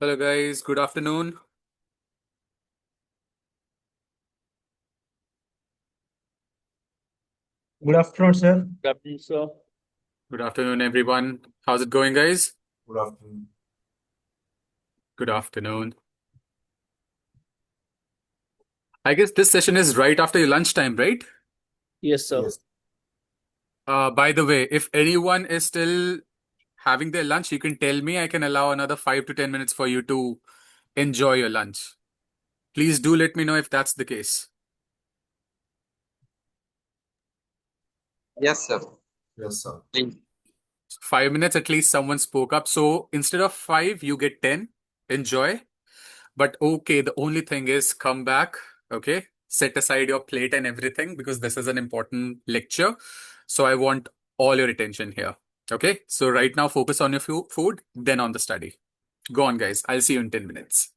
Hello, guys. Good afternoon. Good afternoon, sir. Good afternoon, sir. Good afternoon, everyone. How's it going, guys? Good afternoon. Good afternoon. I guess this session is right after your lunchtime, right? Yes, sir. Yes. By the way, if anyone is still having their lunch, you can tell me. I can allow another 5 to 10 minutes for you to enjoy your lunch. Please do let me know if that's the case. Yes, sir. Yes, sir. Please. 5 minutes at least, someone spoke up. So instead of five, you get 10. Enjoy. But okay, the only thing is come back, okay? Set aside your plate and everything because this is an important lecture. So I want all your attention here. Okay? So right now focus on your food, then on the study. Go on, guys. I'll see you in 10 minutes.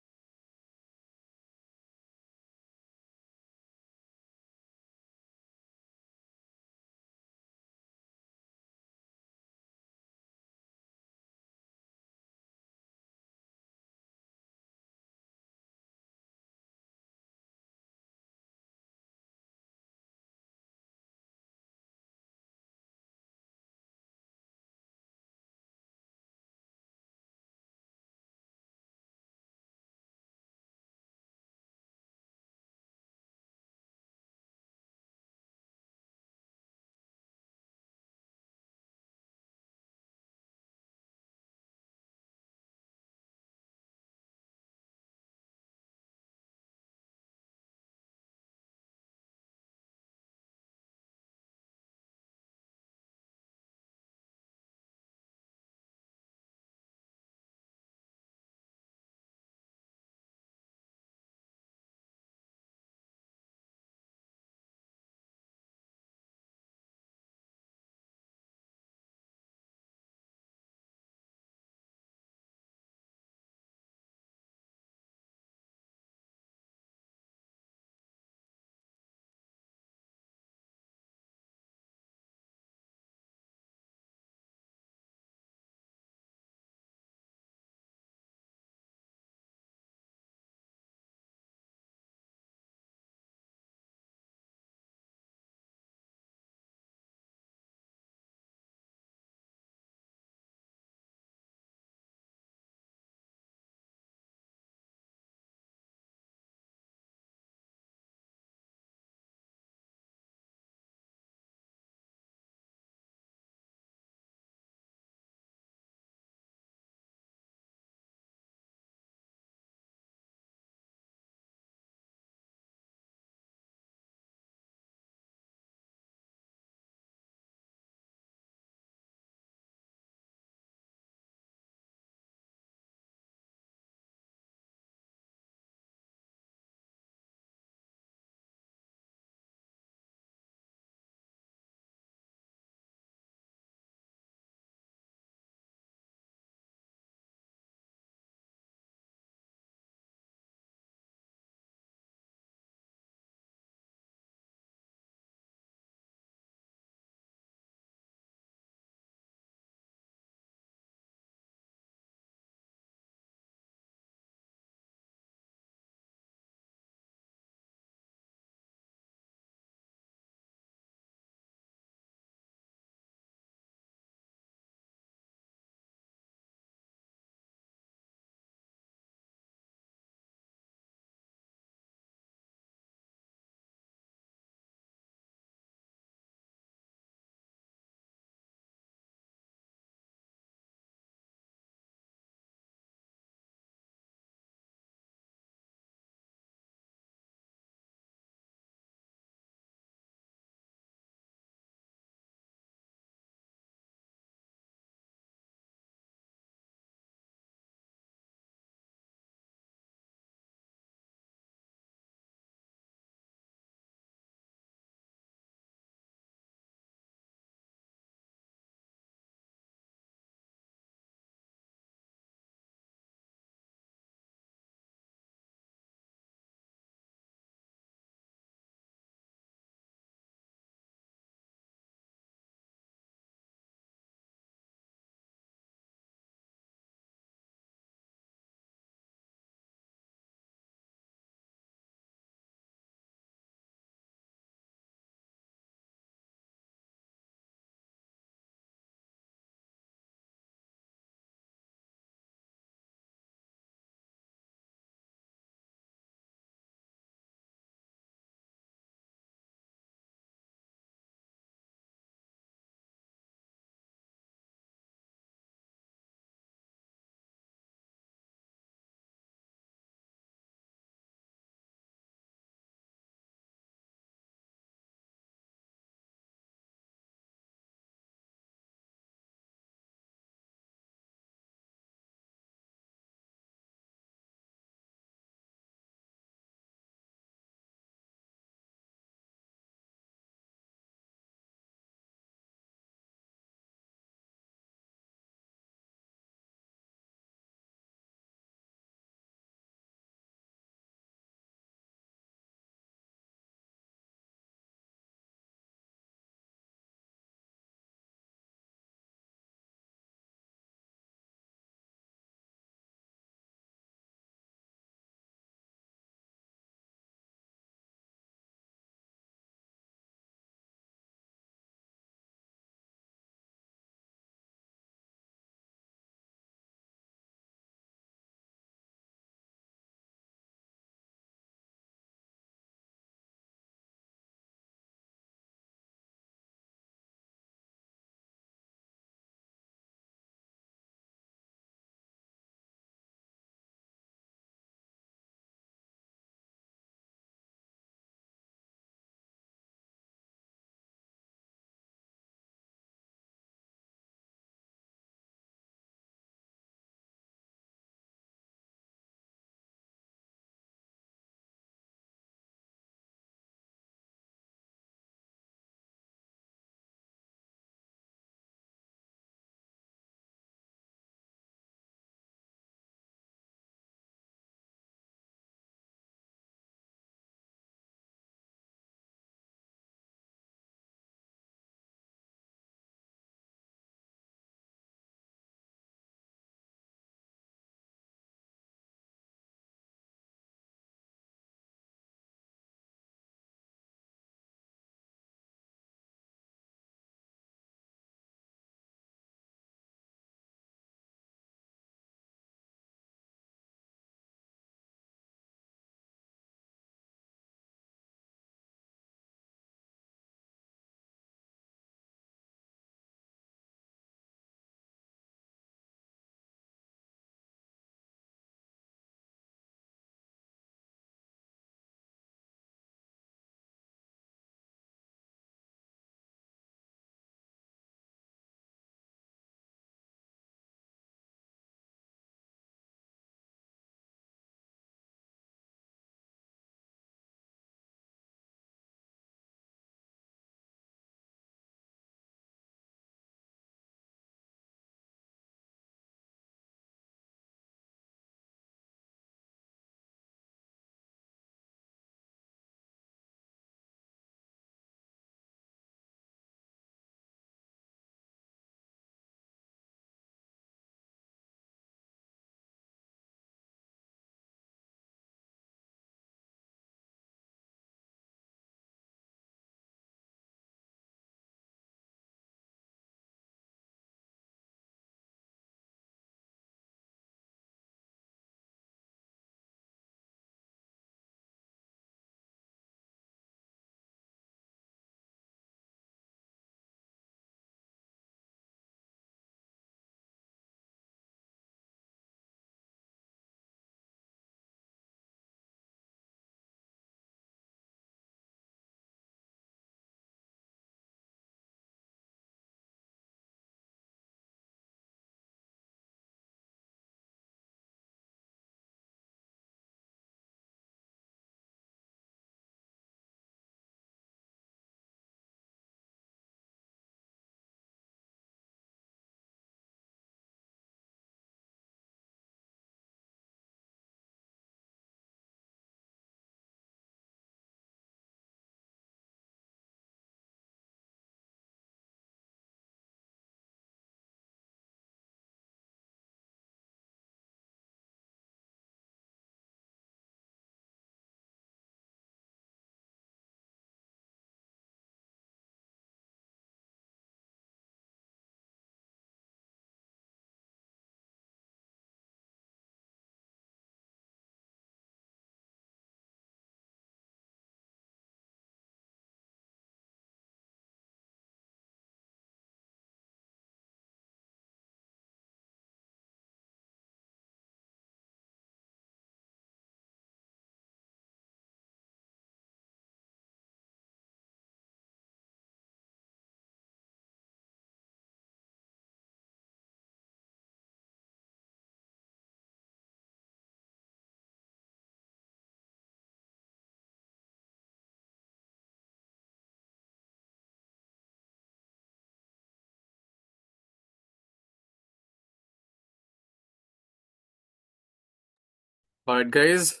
All right, guys,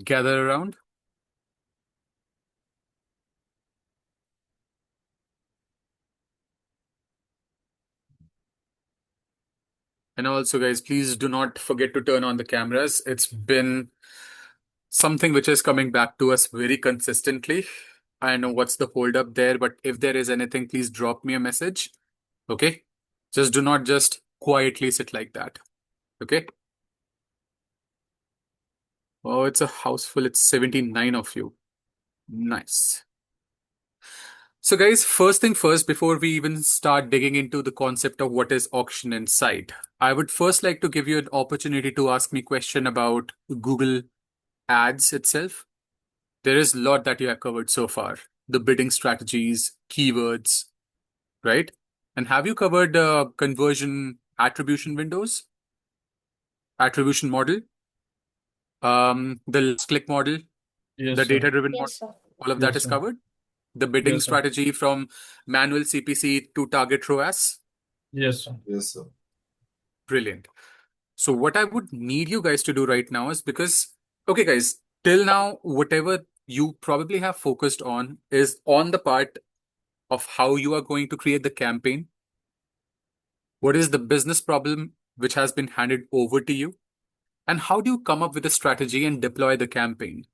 gather around. And also, guys, please do not forget to turn on the cameras. It's been something which is coming back to us very consistently. I know what's the hold up there, but if there is anything, please drop me a message. Okay? Just do not just quietly sit like that. Okay? Oh, it's a house full. It's 79 of you. Nice. So, guys, first thing first, before we even start digging into the concept of what is Auction Insight, I would first like to give you an opportunity to ask me question about Google Ads itself. There is a lot that you have covered so far. The bidding strategies, keywords, right? And have you covered conversion attribution windows, attribution model, the last click model, Yes, the sir. data-driven model? Yes, sir. All of that Yes, is sir. covered. The bidding Yes, sir. strategy from manual CPC to target ROAS. Yes, sir. Yes, sir. Brilliant. So what I would need you guys to do right now is because, okay, guys, till now, whatever you probably have focused on is on the part of how you are going to create the campaign. What is the business problem which has been handed over to you? And how do you come up with a strategy and deploy the campaign?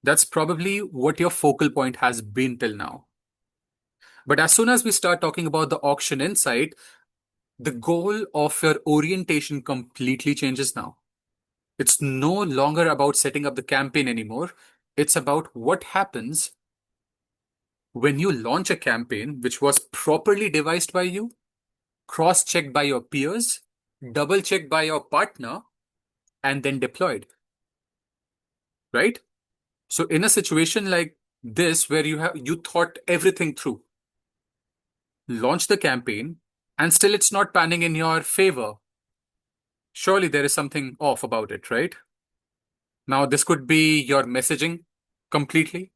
That's probably what your focal point has been till now. But as soon as we start talking about the Auction Insight, the goal of your orientation completely changes now. It's no longer about setting up the campaign anymore. It's about what happens when you launch a campaign which was properly devised by you, cross-checked by your peers, double-checked by your partner, and then deployed. Right? So in a situation like this where you thought everything through, launch the campaign, and still it's not panning in your favor, surely there is something off about it, right? Now, this could be your messaging completely.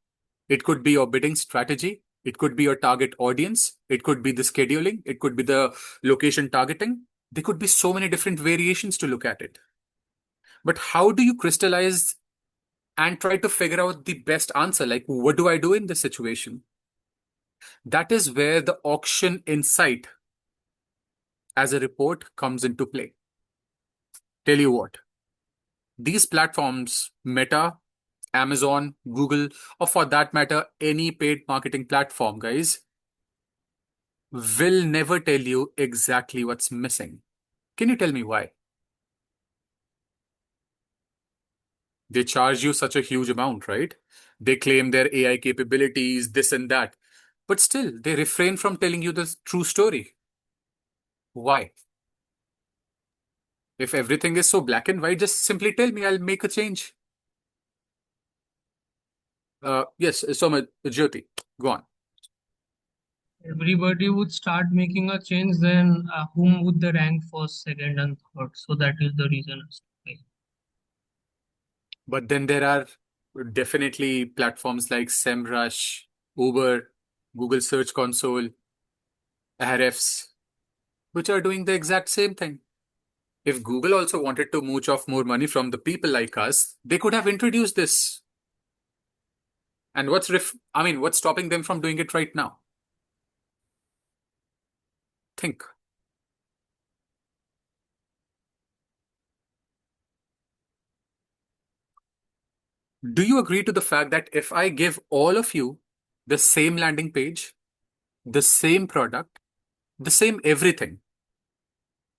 It could be your bidding strategy. It could be your target audience. It could be the scheduling. It could be the location targeting. There could be so many different variations to look at it. But how do you crystallize and try to figure out the best answer? Like, what do I do in this situation? That is where the Auction Insight as a report comes into play. Tell you what, these platforms, Meta, Amazon, Google, or for that matter, any paid marketing platform, guys, will never tell you exactly what's missing. Can you tell me why? They charge you such a huge amount, right? They claim their AI capabilities, this and that. But still, they refrain from telling you the true story. Why? If everything is so black and white, just simply tell me, I'll make a change. Yes, so Jyoti, go on. Everybody would start making a change, then whom would they rank first, second, and third? So that is the reason as to why. But then there are definitely platforms like SEMrush, Uber, Google Search Console, Ahrefs, which are doing the exact same thing. If Google also wanted to mooch off more money from the people like us, they could have introduced this. And what's stopping them from doing it right now? Think. Do you agree to the fact that if I give all of you the same landing page, the same product, the same everything,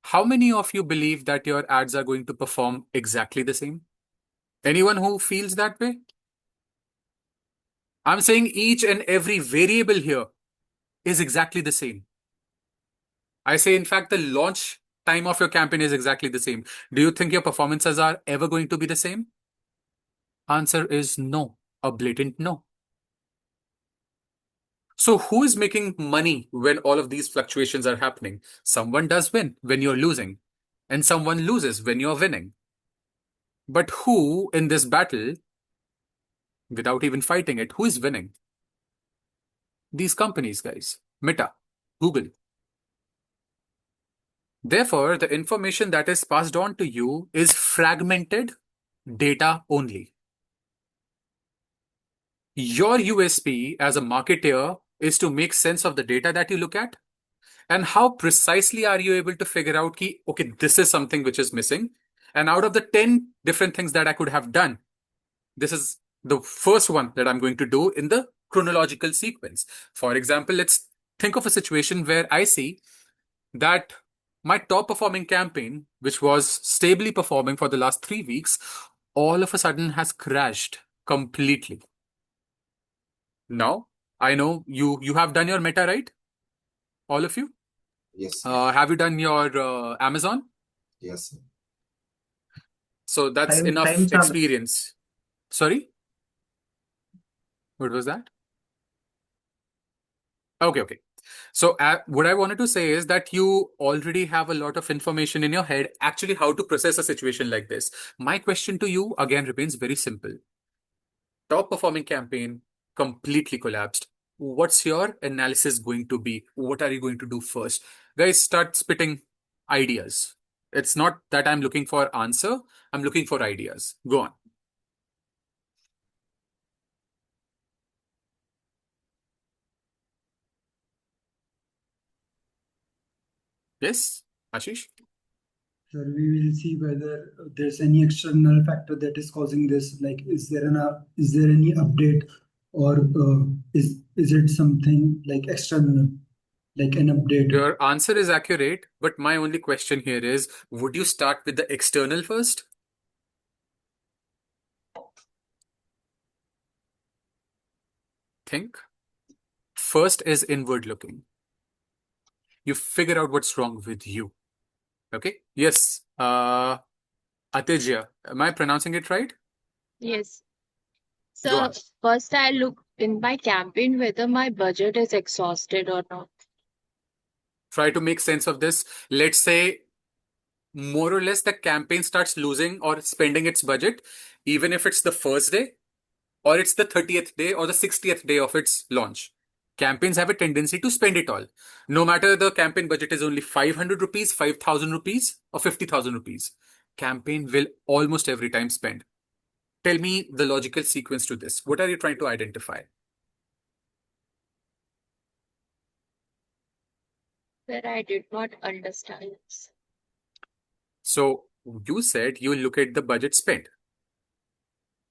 how many of you believe that your ads are going to perform exactly the same? Anyone who feels that way? I'm saying each and every variable here is exactly the same. I say, in fact, the launch time of your campaign is exactly the same. Do you think your performances are ever going to be the same? Answer is no, a blatant no. So who is making money when all of these fluctuations are happening? Someone does win when you're losing, and someone loses when you're winning. But who in this battle, without even fighting it, who is winning? These companies, guys. Meta, Google. Therefore, the information that is passed on to you is fragmented data only. Your USP as a marketer is to make sense of the data that you look at. And how precisely are you able to figure out ki, okay, this is something which is missing. And out of the 10 different things that I could have done, this is the first one that I'm going to do in the chronological sequence. For example, let's think of a situation where I see that my top performing campaign, which was stably performing for the last 3 weeks, all of a sudden has crashed completely. Now, I know you have done your meta, right? All of you? Yes, sir. Have you done your Amazon? Yes, sir. So that's Time enough challenge. experience. Sorry? What was that? Okay. So what I wanted to say is that you already have a lot of information in your head, actually how to process a situation like this. My question to you again remains very simple. Top performing campaign completely collapsed. What's your analysis going to be? What are you going to do first? Guys, start spitting ideas. It's not that I'm looking for answer. I'm looking for ideas. Go on. Yes, Ashish? Sir, we will see whether there's any external factor that is causing this. Like, is there any update, or is it something like external, like an update? Your answer is accurate, but my only question here is, would you start with the external first? Think. First is inward looking. You figure out what's wrong with you. Okay? Yes. Atejia, am I pronouncing it right? Yes. Go So on. first I look in my campaign whether my budget is exhausted or not. Try to make sense of this. Let's say more or less the campaign starts losing or spending its budget, even if it's the first day or it's the 30th day or the 60th day of its launch. Campaigns have a tendency to spend it all. No matter the campaign budget is only 500 rupees, 5,000 rupees, or 50,000 rupees. Campaign will almost every time spend. Tell me the logical sequence to this. What are you trying to identify? That I did not understand this. So you said you look at the budget spent.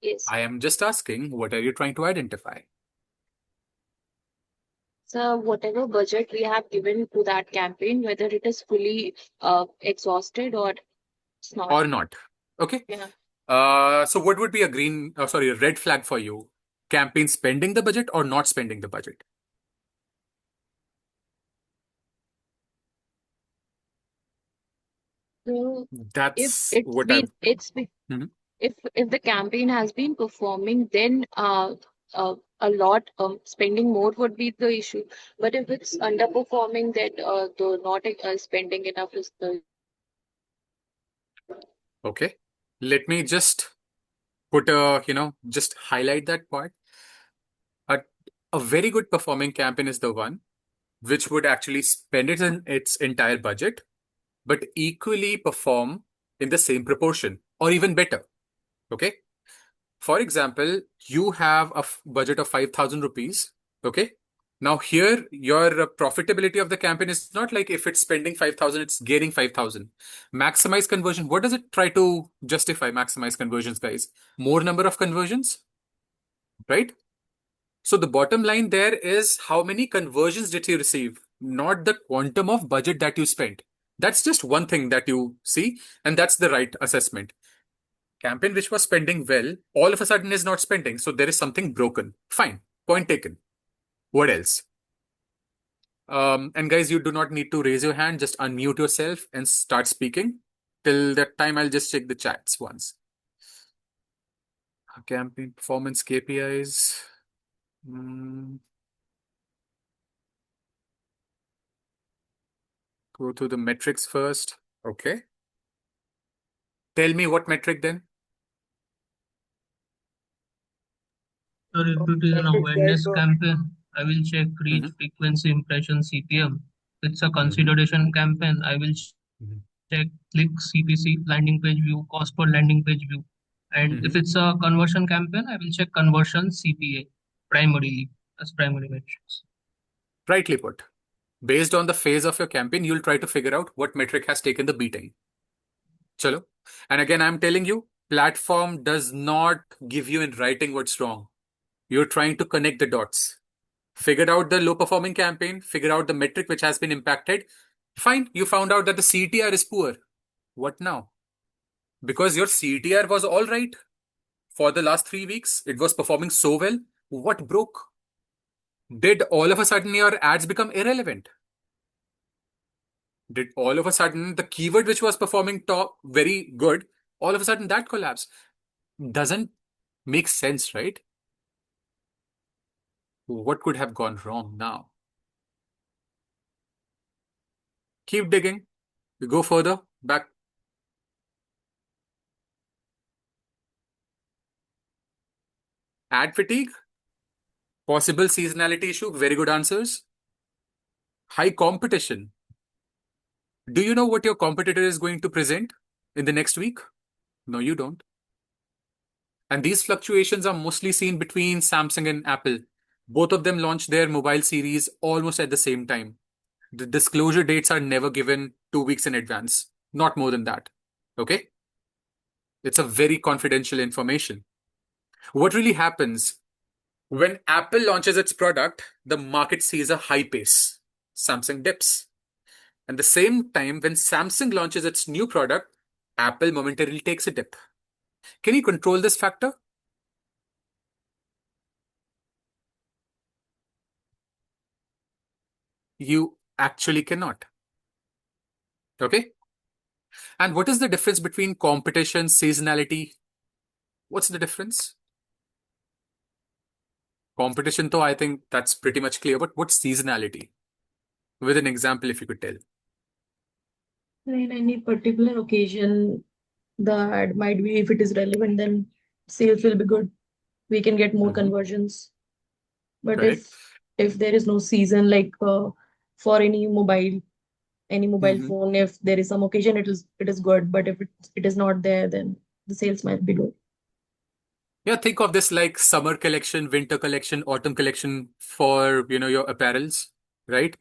Yes. I am just asking, what are you trying to identify? So whatever budget we have given to that campaign, whether it is fully exhausted or it's not. Or not. Okay. Yeah. So what would be a red flag for you? Campaign spending the budget or not spending the budget? So if That's it's what been Mhm. if the campaign has been performing, then a lot spending more would be the issue. But if it's underperforming, then the not spending enough is the Okay. Let me just just highlight that part. A very good performing campaign is the one which would actually spend it in its entire budget, but equally perform in the same proportion or even better. Okay. For example, you have a budget of 5,000 rupees. Okay. Now here, your profitability of the campaign is not like if it's spending 5,000, it's gaining 5,000. Maximize conversion. What does it try to justify maximize conversions, guys? More number of conversions, right? So the bottom line there is how many conversions did you receive, not the quantum of budget that you spent. That's just one thing that you see, and that's the right assessment. Campaign which was spending well, all of a sudden is not spending. So there is something broken. Fine. Point taken. What else? And guys, you do not need to raise your hand. Just unmute yourself and start speaking. Till that time, I'll just check the chats once. Campaign performance KPIs. Go to the metrics first. Okay. Tell me what metric then? So if it is an awareness campaign, I will check reach, frequency, impression, CPM. If it's a consideration campaign, I will check click, CPC, landing page view, cost per landing page view. And if it's a conversion campaign, I will check conversion CPA primarily as primary metrics. Rightly put. Based on the phase of your campaign, you'll try to figure out what metric has taken the beating. Chalo. And again, I'm telling you, platform does not give you in writing what's wrong. You're trying to connect the dots. Figured out the low performing campaign, figure out the metric which has been impacted. Fine, you found out that the CTR is poor. What now? Because your CTR was all right for the last 3 weeks, it was performing so well. What broke? Did all of a sudden your ads become irrelevant? Did all of a sudden the keyword which was performing top very good, all of a sudden that collapsed? Doesn't make sense, right? What could have gone wrong now? Keep digging. We go further back. Ad fatigue, possible seasonality issue, very good answers. High competition. Do you know what your competitor is going to present in the next week? No, you don't. And these fluctuations are mostly seen between Samsung and Apple. Both of them launched their mobile series almost at the same time. The disclosure dates are never given 2 weeks in advance, not more than that. Okay? It's a very confidential information. What really happens when Apple launches its product, the market sees a high pace. Samsung dips. And the same time, when Samsung launches its new product, Apple momentarily takes a dip. Can you control this factor? You actually cannot. Okay? And what is the difference between competition, seasonality? What's the difference? Competition, though, I think that's pretty much clear. But what's seasonality? With an example, if you could tell. In any particular occasion, the ad might be, if it is relevant, then sales will be good. We can get more conversions. But Correct. if there is no season, like for any mobile phone, if there is some occasion, it is good. But if it is not there, then the sales might be good. Yeah, think of this like summer collection, winter collection, autumn collection for, your apparels, right?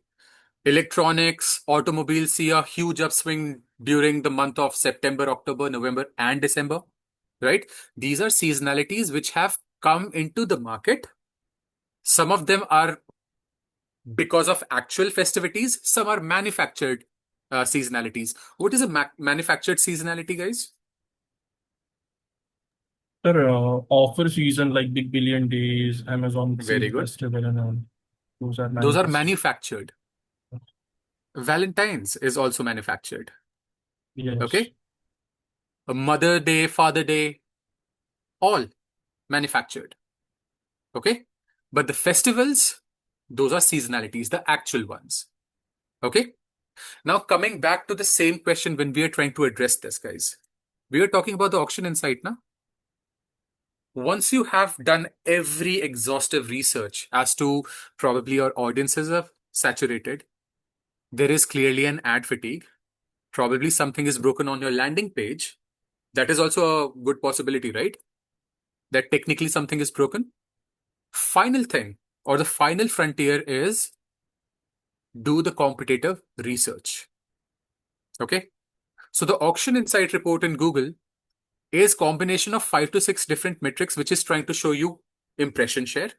Electronics, automobiles see a huge upswing during the month of September, October, November, and December, right? These are seasonalities which have come into the market. Some of them are because of actual festivities, some are manufactured seasonalities. What is a manufactured seasonality, guys? Sir, offer season like Big Billion Days, Amazon Very Sale good. Festival, and all. Those are manufactured. manufactured. Valentine's is also manufactured. Yes. Okay? A Mother Day, Father Day, all manufactured. Okay? But the festivals, those are seasonalities, the actual ones. Okay? Now, coming back to the same question when we are trying to address this, guys. We are talking about the auction insight now. Once you have done every exhaustive research as to probably your audiences are saturated, there is clearly an ad fatigue. Probably something is broken on your landing page. That is also a good possibility, right? That technically something is broken. Final thing or the final frontier is do the competitive research. Okay. So the auction insight report in Google is combination of 5 to 6 different metrics, which is trying to show you impression share.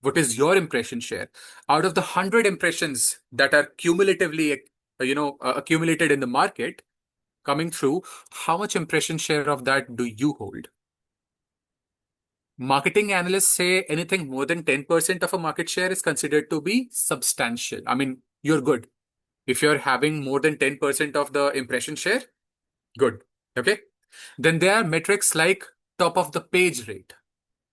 What is your impression share? Out of the 100 impressions that are cumulatively, accumulated in the market coming through, how much impression share of that do you hold? Marketing analysts say anything more than 10% of a market share is considered to be substantial. I mean, you're good. If you're having more than 10% of the impression share, good. Okay. Then there are metrics like top of the page rate,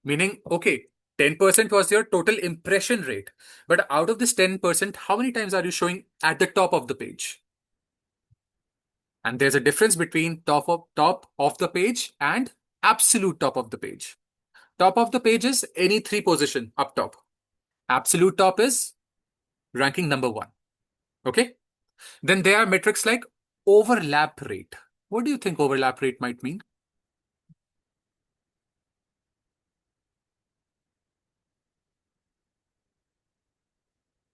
meaning, okay, 10% was your total impression rate. But out of this 10%, how many times are you showing at the top of the page? And there's a difference between top of the page and absolute top of the page. Top of the page is any 3 position up top. Absolute top is ranking number 1. Okay. Then there are metrics like overlap rate. What do you think overlap rate might mean?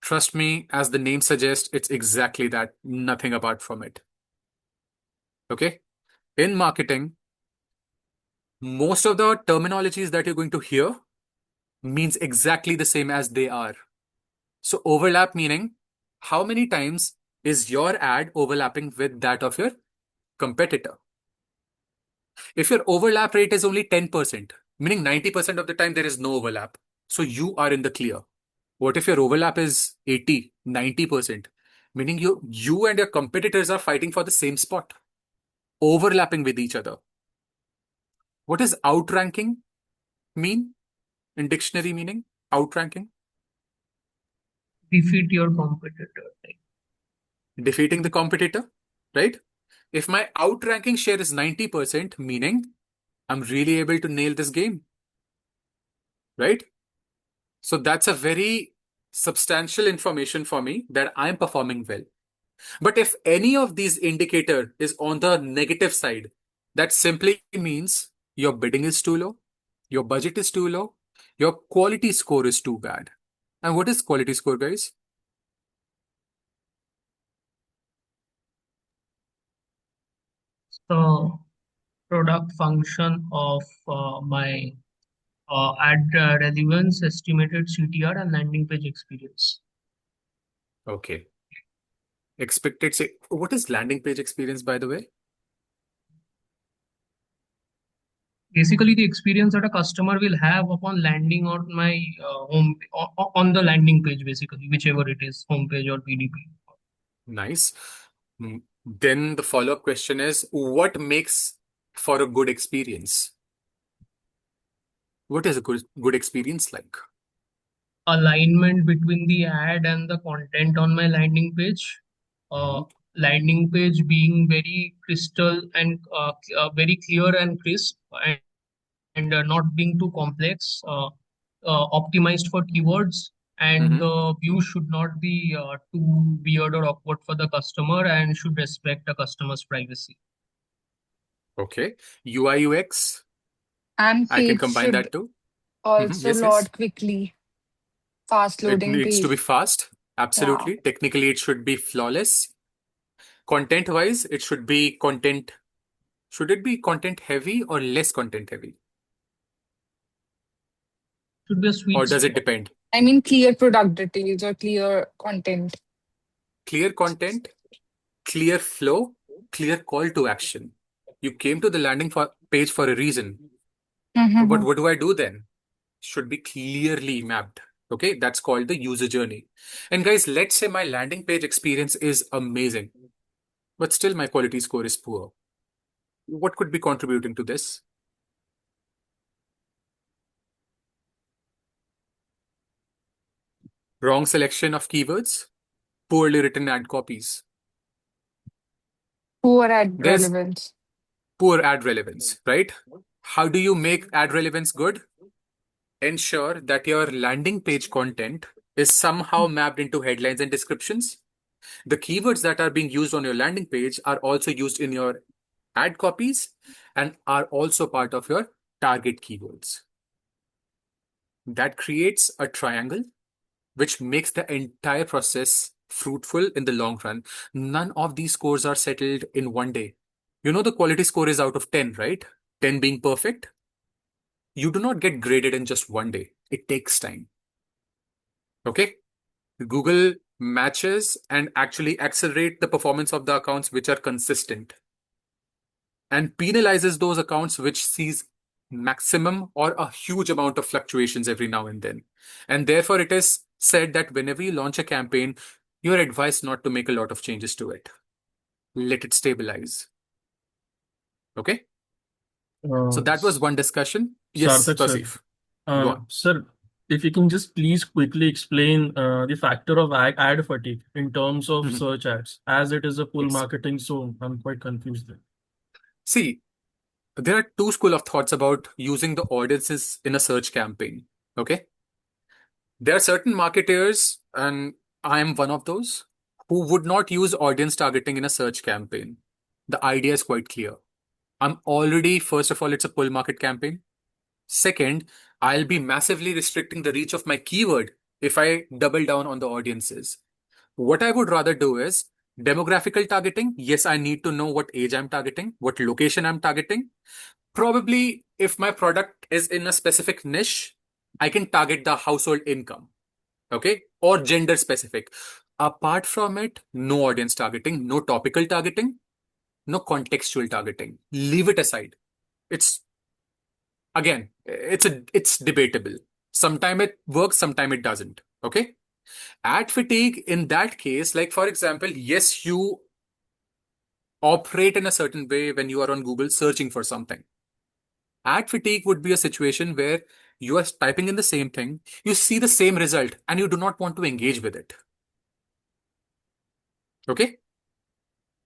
Trust me, as the name suggests, it's exactly that, nothing apart from it. Okay? In marketing, most of the terminologies that you're going to hear means exactly the same as they are. So overlap meaning how many times is your ad overlapping with that of your competitor? If your overlap rate is only 10%, meaning 90% of the time there is no overlap, so you are in the clear. What if your overlap is 80, 90%, meaning you and your competitors are fighting for the same spot, overlapping with each other? What does outranking mean in dictionary meaning? Outranking? Defeat your competitor. Like, Defeating the competitor, right? If my outranking share is 90%, meaning I'm really able to nail this game, right? So that's a very substantial information for me that I'm performing well. But if any of these indicator is on the negative side, that simply means your bidding is too low, your budget is too low, your quality score is too bad. And what is quality score, guys? the product function of my ad relevance, estimated CTR, and landing page experience. Okay. Expected say, what is landing page experience, by the way? Basically, the experience that a customer will have upon landing on my on the landing page, basically, whichever it is, homepage or PDP. Nice. Then the follow-up question is, what makes for a good experience? What is a good experience like? Alignment between the ad and the content on my landing page. Landing page being very crystal and very clear and crisp, and not being too complex, optimized for keywords, and the view should not be too weird or awkward for the customer and should respect the customer's privacy. Okay. UI UX, And I can page combine should that too. also Yes, yes. load quickly. Fast It loading needs to be page. fast. Yeah. Absolutely. Technically, it should be flawless. Content-wise, it should be content. Should it be content heavy or less content heavy? Should be a sweet Or does it spot. depend? I mean, clear product details or clear content. Clear content, clear flow, clear call to action. You came to the landing page for a reason. Mhm. But what do I do then? Should be clearly mapped. Okay, that's called the user journey. And guys, let's say my landing page experience is amazing, but still my quality score is poor. What could be contributing to this? Wrong selection of keywords, poorly written ad copies. Poor ad There's relevance. poor ad relevance, right? How do you make ad relevance good? Ensure that your landing page content is somehow mapped into headlines and descriptions. The keywords that are being used on your landing page are also used in your ad copies and are also part of your target keywords. That creates a triangle which makes the entire process fruitful in the long run. None of these scores are settled in one day. You know, the quality score is out of 10, right? 10 being perfect. You do not get graded in just one day. It takes time. Okay? Google matches and actually accelerate the performance of the accounts which are consistent and penalizes those accounts which sees maximum or a huge amount of fluctuations every now and then. And therefore, it is said that whenever you launch a campaign, you're advised not to make a lot of changes to it. Let it stabilize. Okay? So that was one discussion. Yes, Sarthak, sir. Tasif. Go on. Sir, if you can just please quickly explain the factor of ad fatigue in terms of search ads, as it is a full Yes. marketing, so I'm quite confused there. See, there are two schools of thoughts about using the audiences in a search campaign. Okay? There are certain marketers, and I am one of those, who would not use audience targeting in a search campaign. The idea is quite clear. I'm already, first of all, it's a pull market campaign. Second, I'll be massively restricting the reach of my keyword if I double down on the audiences. What I would rather do is demographical targeting. Yes, I need to know what age I'm targeting, what location I'm targeting. Probably if my product is in a specific niche, I can target the household income, okay, or gender specific. Apart from it, no audience targeting, no topical targeting, no contextual targeting. Leave it aside. It's again, it's debatable. Sometime it works, sometime it doesn't. Okay. Ad fatigue in that case, like for example, yes, you operate in a certain way when you are on Google searching for something. Ad fatigue would be a situation where you are typing in the same thing, you see the same result, and you do not want to engage with it. Okay?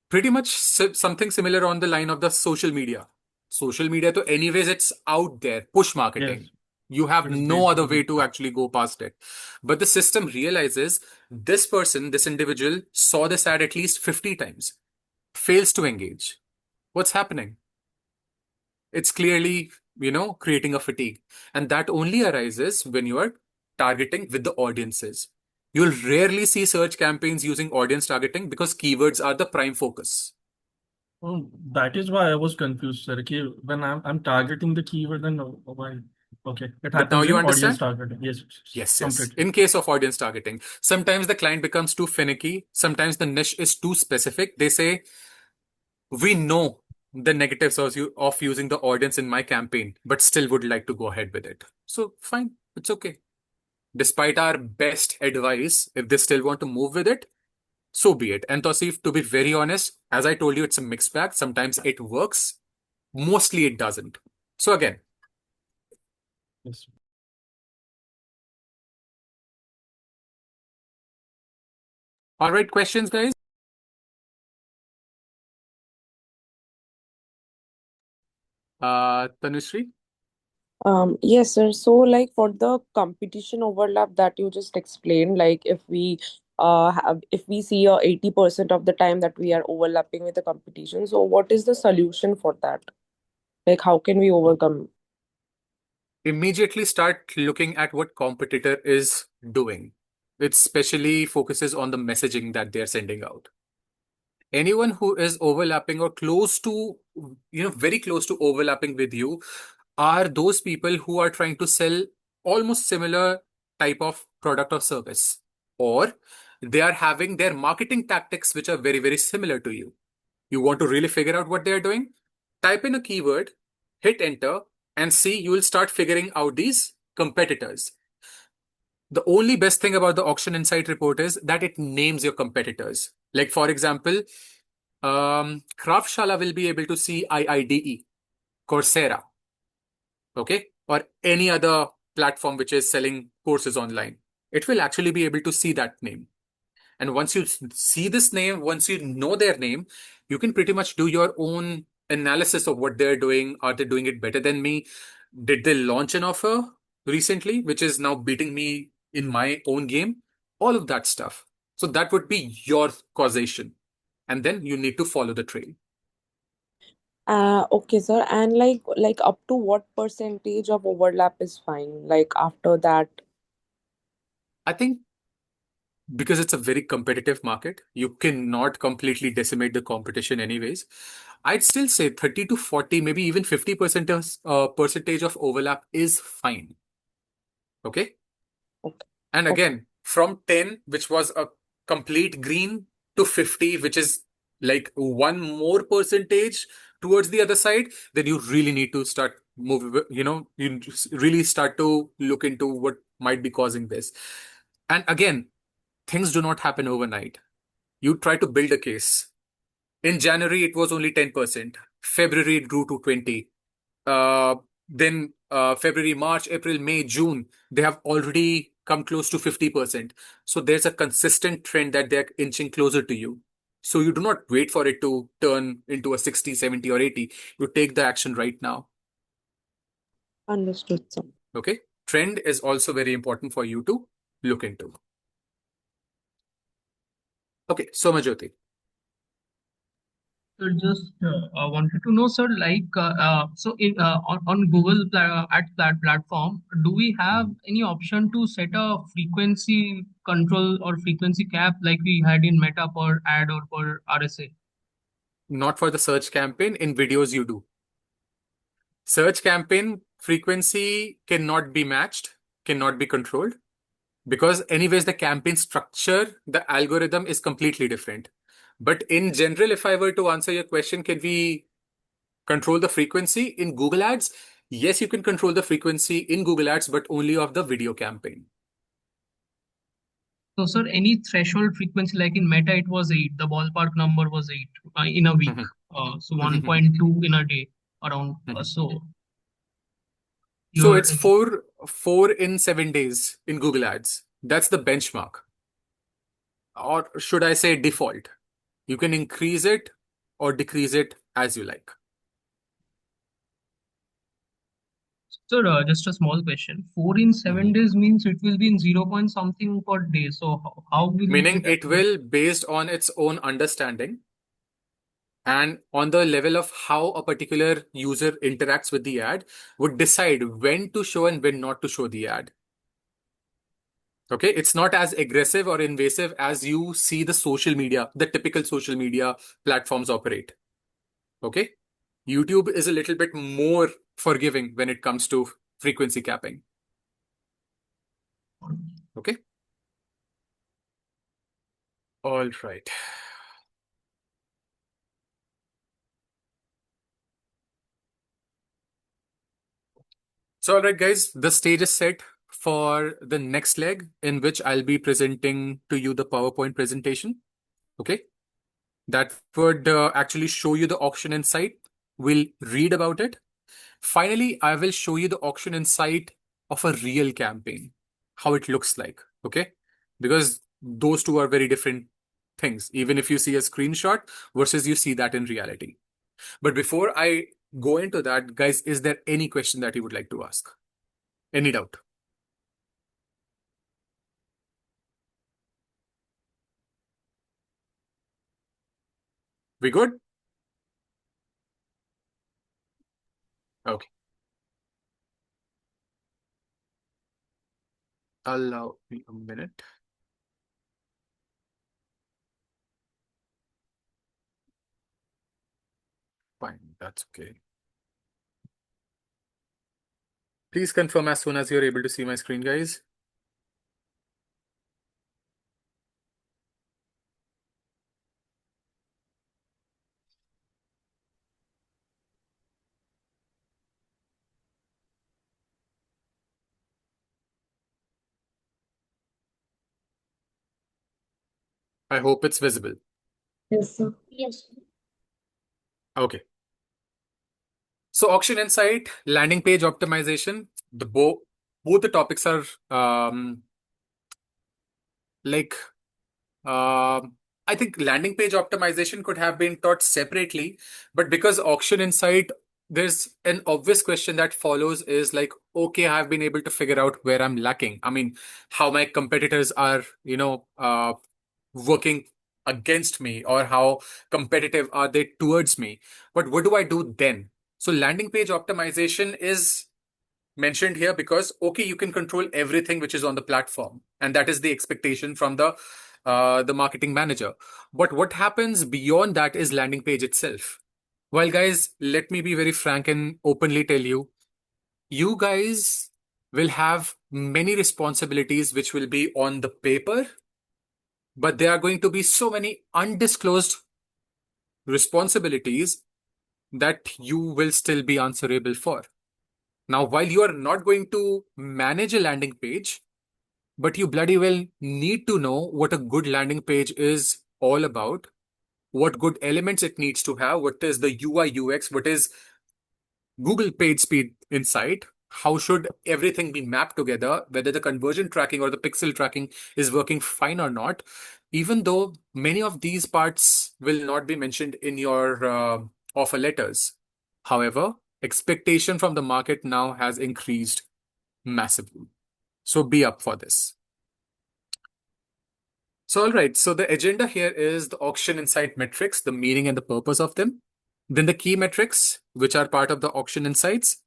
Pretty much something similar on the line of the social media. Social media, so anyways, it's out there, push marketing. Yes. You have It is no other basically- way to actually go past it. But the system realizes this person, this individual, saw this ad at least 50 times, fails to engage. What's happening? It's clearly, creating a fatigue. And that only arises when you are targeting with the audiences. You'll rarely see search campaigns using audience targeting because keywords are the prime focus. Oh, that is why I was confused, sir. Okay, when I'm targeting the keyword, then why? Okay, it But now happens you in audience understand? targeting. Yes, Yes. completely. In case of audience targeting, sometimes the client becomes too finicky. Sometimes the niche is too specific. They say, we know the negatives of using the audience in my campaign, but still would like to go ahead with it. So fine, it's okay. Despite our best advice, if they still want to move with it, so be it. And Tausif, to be very honest, as I told you, it's a mixed bag. Sometimes it works, mostly it doesn't. So again, Yes. all right, questions, guys? Tanushree? Yes, sir. So, like for the competition overlap that you just explained, like if we see 80% of the time that we are overlapping with the competition, so what is the solution for that? Like, how can we overcome? Immediately start looking at what competitor is doing. It especially focuses on the messaging that they're sending out. Anyone who is overlapping or close to, very close to overlapping with you are those people who are trying to sell almost similar type of product or service, or they are having their marketing tactics which are very, very similar to you. You want to really figure out what they're doing? Type in a keyword, hit enter, and see, you will start figuring out these competitors. The only best thing about the Auction Insight report is that it names your competitors. Like, for example, Craftshala will be able to see IIDE, Coursera, okay, or any other platform which is selling courses online. It will actually be able to see that name. And once you see this name, once you know their name, you can pretty much do your own analysis of what they're doing. Are they doing it better than me? Did they launch an offer recently, which is now beating me in my own game? All of that stuff. So that would be your causation. And then you need to follow the trail. Okay, sir. And like up to what percentage of overlap is fine? Like after that, I think because it's a very competitive market, you cannot completely decimate the competition anyways. I'd still say 30 to 40, maybe even 50% percentage of overlap is fine. Okay. okay. And Okay. again, from 10, which was a complete green, to 50, which is like one more percentage towards the other side, then you really need to start moving, you really start to look into what might be causing this. And again, things do not happen overnight. You try to build a case. In January, it was only 10%. February, it grew to 20. Then February, March, April, May, June, they have already come close to 50%. So there's a consistent trend that they're inching closer to you. So you do not wait for it to turn into a 60, 70, or 80. You take the action right now. Understood, sir. Okay. Trend is also very important for you to look into. Okay. Somajyoti. So just I wanted to know, sir, so on Google platform, do we have any option to set a frequency control or frequency cap like we had in Meta per ad or per RSA? Not for the search campaign. In videos, you do. Search campaign frequency cannot be matched, cannot be controlled, because anyways, the campaign structure, the algorithm is completely different. But in general, if I were to answer your question, can we control the frequency in Google Ads? Yes, you can control the frequency in Google Ads, but only of the video campaign. So, sir, any threshold frequency like in Meta, it was 8. The ballpark number was 8 in a week. So 1.2 in a day around. So So your it's four in 7 days in Google Ads. That's the benchmark. Or should I say default? You can increase it or decrease it as you like. Sir, just a small question. 4 in 7 days means it will be in 0 point something per day. So how will Meaning be it will, based on its own understanding and on the level of how a particular user interacts with the ad, would decide when to show and when not to show the ad. Okay, it's not as aggressive or invasive as you see the social media, the typical social media platforms operate. Okay, YouTube is a little bit more forgiving when it comes to frequency capping. Okay. All right. So, all right, guys, the stage is set for the next leg, in which I'll be presenting to you the PowerPoint presentation. Okay. That would actually show you the auction insight. We'll read about it. Finally, I will show you the auction insight of a real campaign, how it looks like. Okay. Because those two are very different things, even if you see a screenshot versus you see that in reality. But before I go into that, guys, is there any question that you would like to ask? Any doubt? We good? Okay. Allow me a minute. Fine, that's okay. Please confirm as soon as you're able to see my screen, guys. I hope it's visible. Yes, sir. Yes. Okay. So auction insight, landing page optimization, both the topics are like I think landing page optimization could have been taught separately, but because auction insight, there's an obvious question that follows is like, okay, I've been able to figure out where I'm lacking. I mean, how my competitors are, working against me, or how competitive are they towards me. But what do I do then? So landing page optimization is mentioned here because, okay, you can control everything which is on the platform, and that is the expectation from the marketing manager. But what happens beyond that is landing page itself. Well, guys, let me be very frank and openly tell you, you guys will have many responsibilities which will be on the paper, but there are going to be so many undisclosed responsibilities that you will still be answerable for. Now, while you are not going to manage a landing page, but you bloody well need to know what a good landing page is all about, what good elements it needs to have, what is the UI UX, what is Google PageSpeed Insight, how should everything be mapped together, whether the conversion tracking or the pixel tracking is working fine or not, even though many of these parts will not be mentioned in your offer letters. However, expectation from the market now has increased massively. So be up for this. So, all right. So the agenda here is the auction insight metrics, the meaning and the purpose of them. Then the key metrics, which are part of the auction insights.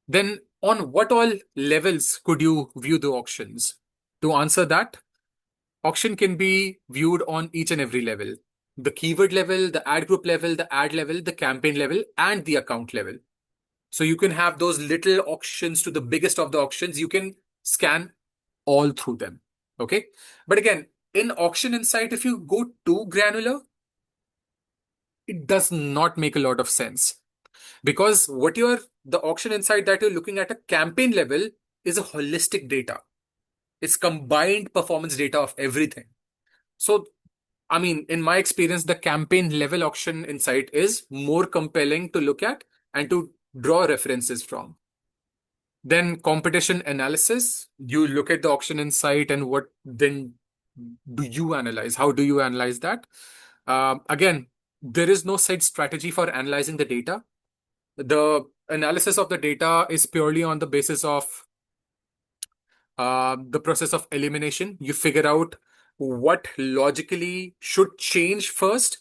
Then on what all levels could you view the auctions? To answer that, auction can be viewed on each and every level. The keyword level, the ad group level, the ad level, the campaign level, and the account level. So you can have those little auctions to the biggest of the auctions. You can scan all through them. Okay. But again, in auction insight, if you go too granular, it does not make a lot of sense, because the auction insight that you're looking at a campaign level is a holistic data. It's combined performance data of everything. So, I mean, in my experience, the campaign level auction insight is more compelling to look at and to draw references from. Then competition analysis, you look at the auction insight and what then do you analyze? How do you analyze that? Again, there is no set strategy for analyzing the data. The analysis of the data is purely on the basis of the process of elimination. You figure out what logically should change first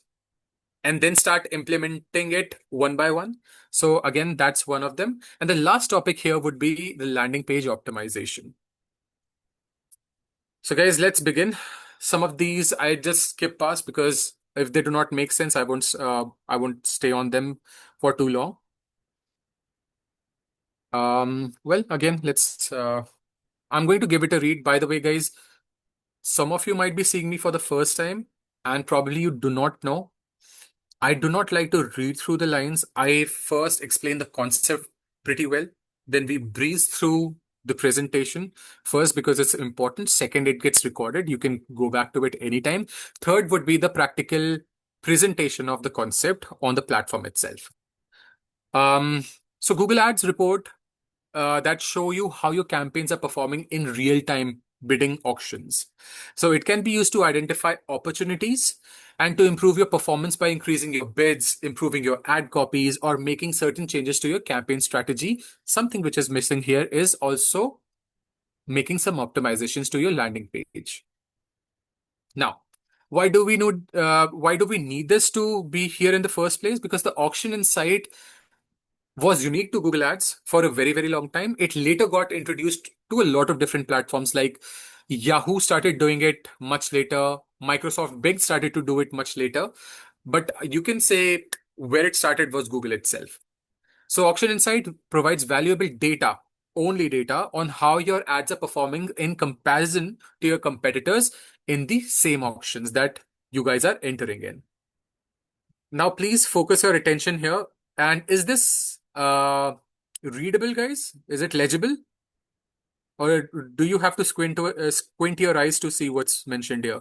and then start implementing it one by one. So again, that's one of them. And the last topic here would be the landing page optimization. So guys, let's begin. Some of these I just skip past because if they do not make sense, I won't stay on them for too long. Well, again, I'm going to give it a read. By the way, guys, some of you might be seeing me for the first time and probably you do not know. I do not like to read through the lines. I first explain the concept pretty well. Then we breeze through the presentation. First, because it's important. Second, it gets recorded. You can go back to it anytime. Third would be the practical presentation of the concept on the platform itself. So Google Ads report that show you how your campaigns are performing in real-time bidding auctions. So it can be used to identify opportunities and to improve your performance by increasing your bids, improving your ad copies, or making certain changes to your campaign strategy. Something which is missing here is also making some optimizations to your landing page. Now, why do we need this to be here in the first place? Because the auction insight was unique to Google Ads for a very, very long time. It later got introduced to a lot of different platforms, like Yahoo started doing it much later. Microsoft Bing started to do it much later. But you can say where it started was Google itself. So Auction Insight provides valuable data, only data, on how your ads are performing in comparison to your competitors in the same auctions that you guys are entering in. Now, please focus your attention here. And is this readable, guys? Is it legible? Or do you have to squint your eyes to see what's mentioned here?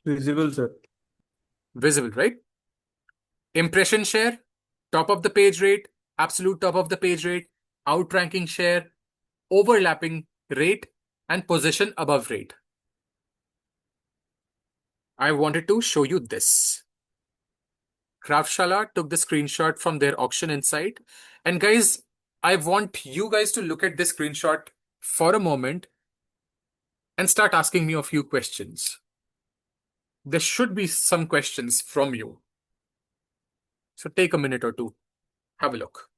Visible, sir. Visible, right? Impression share, top of the page rate, absolute top of the page rate, outranking share, overlapping rate, and position above rate. I wanted to show you this. Craftshala took the screenshot from their auction insight. And guys, I want you guys to look at this screenshot for a moment and start asking me a few questions. There should be some questions from you. So take a minute or two. Have a look.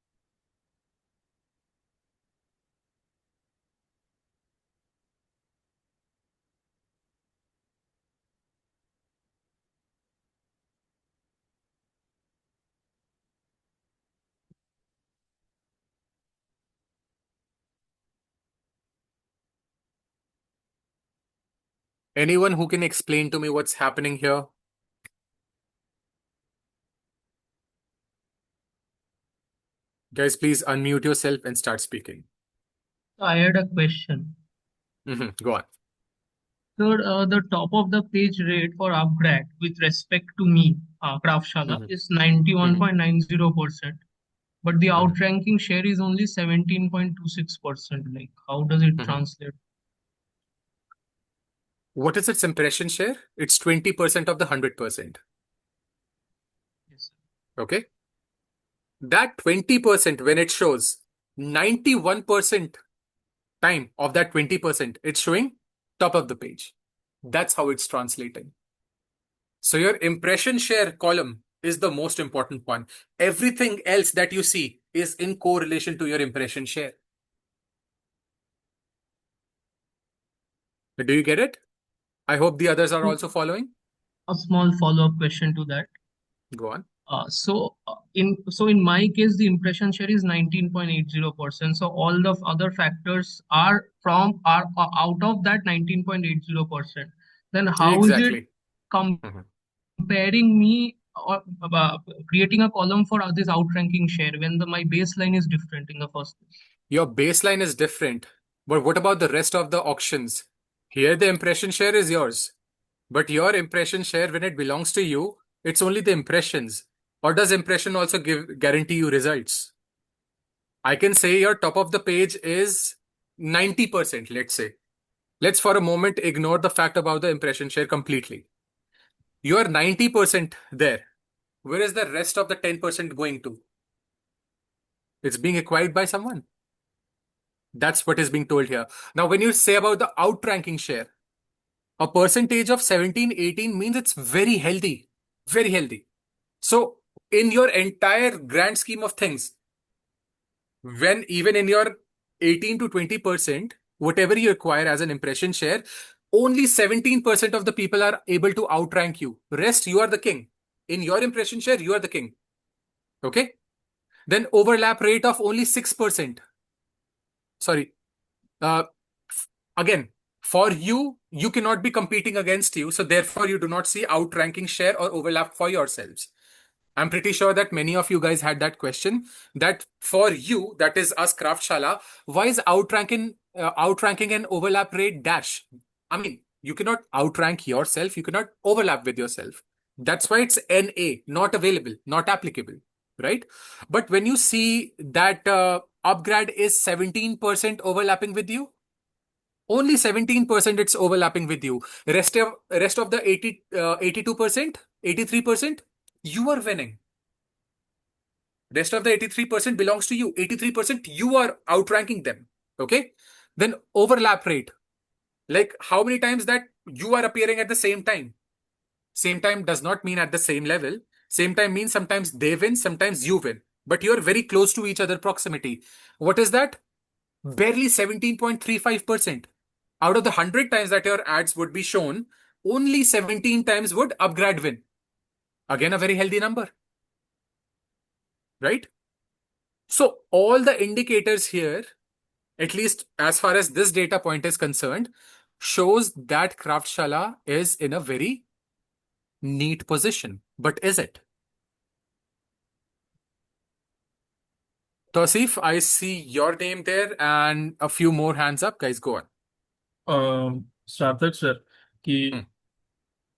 Anyone who can explain to me what's happening here? Guys, please unmute yourself and start speaking. I had a question. Go on. So the top of the page rate for upgrade with respect to me, Craftshala, is 91.90%, but the outranking share is only 17.26%. Like, how does it translate? What is its impression share? It's 20% of the 100%. Yes, Okay. That 20%, when it shows 91% time of that 20%, it's showing top of the page. That's how it's translating. So your impression share column is the most important one. Everything else that you see is in correlation to your impression share. Do you get it? I hope the others are also following. A small follow-up question to that. Go on. In my case, the impression share is 19.80%. So all the other factors are out of that 19.80%. Then how is it Exactly. comparing me or creating a column for this outranking share when my baseline is different in the first place? Your baseline is different, but what about the rest of the auctions? Here the impression share is yours, but your impression share, when it belongs to you, it's only the impressions. Or does impression also guarantee you results? I can say your top of the page is 90%, let's say. Let's for a moment ignore the fact about the impression share completely. You are 90% there. Where is the rest of the 10% going to? It's being acquired by someone. That's what is being told here. Now, when you say about the outranking share, a percentage of 17, 18 means it's very healthy. Very healthy. So, in your entire grand scheme of things, when even in your 18 to 20%, whatever you acquire as an impression share, only 17% of the people are able to outrank you. Rest, you are the king. In your impression share, you are the king. Okay? Then overlap rate of only 6%. Sorry. Again, for you cannot be competing against you. So therefore, you do not see outranking share or overlap for yourselves. I'm pretty sure that many of you guys had that question, that for you, that is us Craftshala, why is outranking and overlap rate dash? I mean, you cannot outrank yourself. You cannot overlap with yourself. That's why it's NA, not available, not applicable, right? But when you see that upgrade is 17% overlapping with you, only 17% it's overlapping with you. Rest of the 82%, 83%, you are winning. Rest of the 83% belongs to you. 83% you are outranking them. Okay? Then overlap rate. Like how many times that you are appearing at the same time. Same time does not mean at the same level. Same time means sometimes they win, sometimes you win. But you're very close to each other proximity. What is that? Barely 17.35%. Out of the 100 times that your ads would be shown, only 17 times would upgrade win. Again, a very healthy number. Right? So all the indicators here, at least as far as this data point is concerned, shows that Craftshala is in a very neat position. But is it? Tausif, I see your name there and a few more hands up. Guys, go on. Sarthak sir,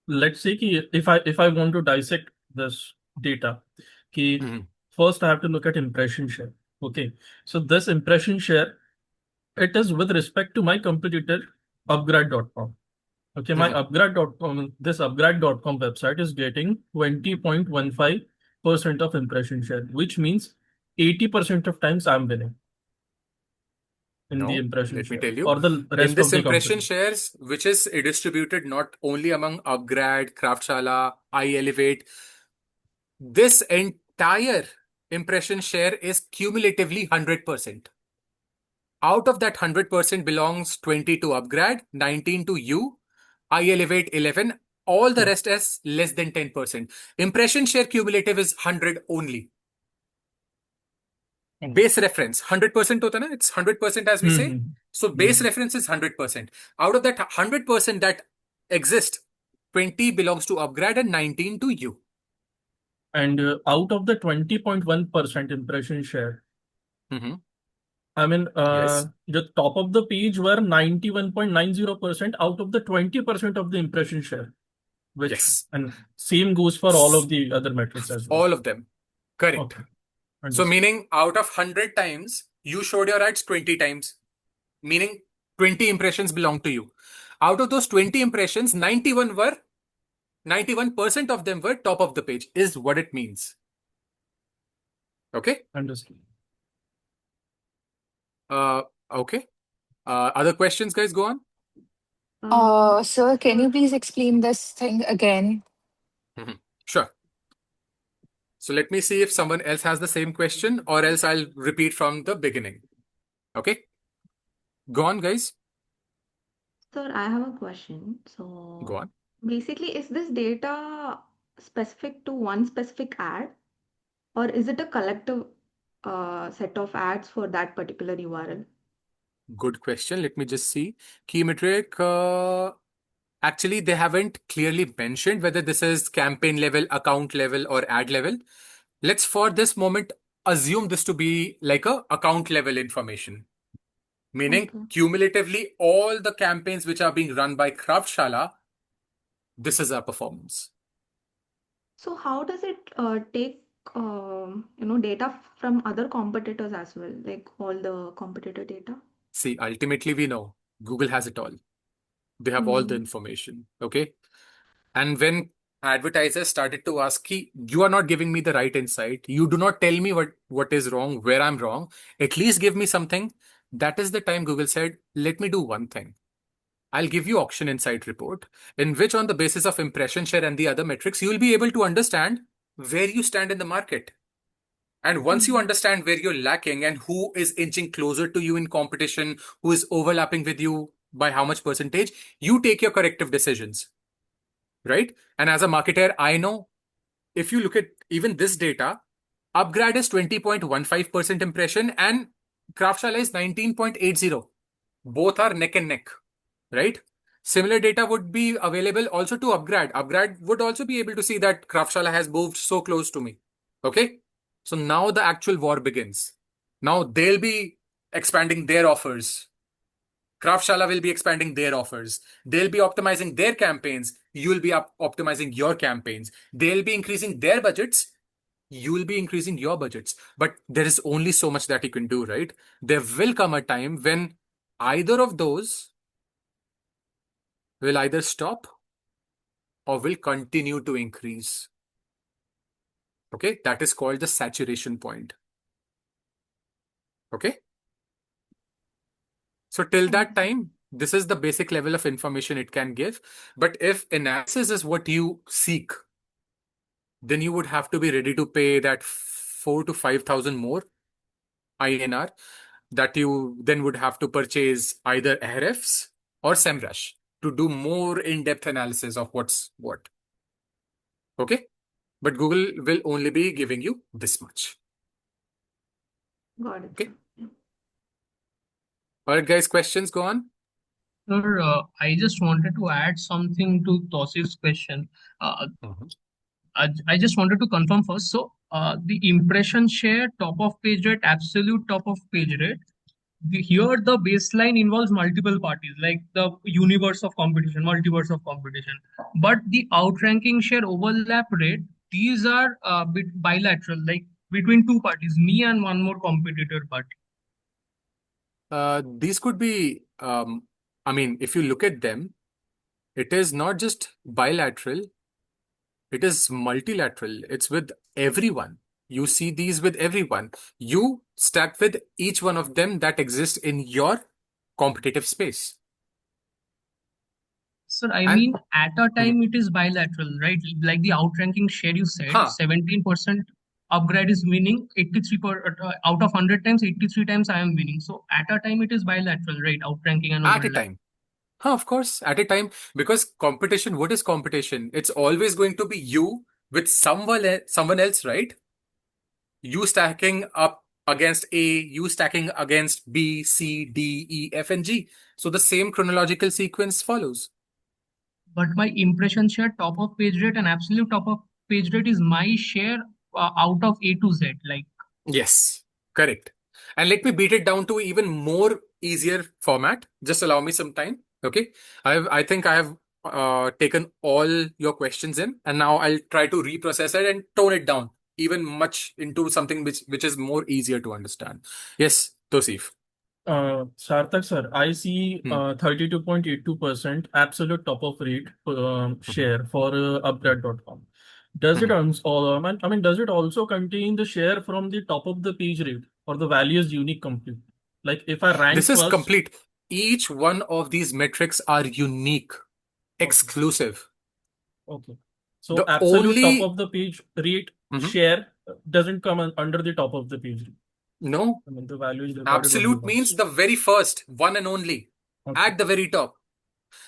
let's say if I want to dissect this data, first I have to look at impression share. Okay, so this impression share, it is with respect to my competitor upgrade.com. Okay, my upgrade.com, this upgrade.com website is getting 20.15% of impression share, which means 80% of times I'm winning in the impression let share. me tell you. Or the rest In this of the impression company. shares, which is distributed not only among Upgrade, Craftshala, iElevate, this entire impression share is cumulatively 100%. Out of that 100% belongs 20 to Upgrade, 19 to you, iElevate 11, all the rest is less than 10%. Impression share cumulative is 100 only. Base reference 100% hota na? It's 100% as we say. So base reference is 100%. Out of that 100% that exists, 20 belongs to Upgrade and 19 to you. And out of the 20.1% impression share, I mean, the top of the page were 91.90% out of the 20% of the impression share. Which, and same goes for all of the other metrics as well. All of them. Correct. Okay. So meaning out of 100 times, you showed your ads 20 times. Meaning 20 impressions belong to you. Out of those 20 impressions, 91% of them were top of the page, is what it means. Okay? Understood. Okay. Other questions, guys? Go on. Sir, can you please explain this thing again? Sure. So let me see if someone else has the same question, or else I'll repeat from the beginning. Okay? Go on, guys. Sir, I have a question. Go So on. basically, is this data specific to one specific ad, or is it a collective set of ads for that particular URL? Good question. Let me just see. Key metric. Actually, they haven't clearly mentioned whether this is campaign level, account level, or ad level. Let's for this moment assume this to be like a account level information. Meaning, Okay. cumulatively, all the campaigns which are being run by Craftshala, this is our performance. So how does it take data from other competitors as well, like all the competitor data? See, ultimately, we know Google has it all. They have all the information. Okay. And when advertisers started to ask, you are not giving me the right insight. You do not tell me what is wrong, where I'm wrong. At least give me something. That is the time Google said, let me do one thing. I'll give you auction insight report, in which on the basis of impression share and the other metrics, you will be able to understand where you stand in the market. And once you understand where you're lacking and who is inching closer to you in competition, who is overlapping with you by how much percentage, you take your corrective decisions. Right? And as a marketer, I know if you look at even this data, Upgrad is 20.15% impression and Craftshala is 19.80. Both are neck and neck, right? Similar data would be available also to Upgrad. Upgrad would also be able to see that Craftshala has moved so close to me. Okay? So now the actual war begins. Now they'll be expanding their offers. Craftshala will be expanding their offers. They'll be optimizing their campaigns. You'll be optimizing your campaigns. They'll be increasing their budgets. You'll be increasing your budgets. But there is only so much that you can do, right? There will come a time when either of those will either stop or will continue to increase. Okay, that is called the saturation point. Okay. So till that time, this is the basic level of information it can give. But if analysis is what you seek, then you would have to be ready to pay that 4,000 to 5,000 more INR that you then would have to purchase either Ahrefs or SEMrush to do more in-depth analysis of what's what. Okay? But Google will only be giving you this much. Got it. Okay. All right, guys, questions, go on. Sir, I just wanted to add something to Tausif's question. I just wanted to confirm first. So, the impression share, top of page rate, absolute top of page rate. Here, the baseline involves multiple parties, like the universe of competition, multiverse of competition. But the outranking share, overlap rate, these are bilateral, like between two parties, me and one more competitor party. These could be, if you look at them, it is not just bilateral, it is multilateral. It's with everyone. You see these with everyone. You stack with each one of them that exists in your competitive space. Sir, I mean, at a time it is bilateral, right? Like the outranking share you said, 17% Upgrad is winning, 83 out of 100 times, 83 times I am winning. So at a time it is bilateral, right? Outranking and overlap. At a time. Of course, at a time, because competition, what is competition? It's always going to be you with someone else, right? You stacking up against A, you stacking against B, C, D, E, F, and G. So the same chronological sequence follows. But my impression share, top of page rate, and absolute top of page rate is my share out of A to Z. Like yes, correct. And let me beat it down to even more easier format. Just allow me some time. Okay. I think I have taken all your questions in, and now I'll try to reprocess it and tone it down even much into something which is more easier to understand. Yes, Tausif. Sarthak sir, I see 32.82% absolute top of rate share for upgrad.com. Does it does it also contain the share from the top of the page rate or the value is unique complete? Like if I rank this is first, complete. each one of these metrics are unique, exclusive. Okay. So The absolute top only of the page rate Mhm. share doesn't come under the top of the page rate. No, I mean, the value is recorded only absolute means once. the very first, one and only, Okay. at the very top.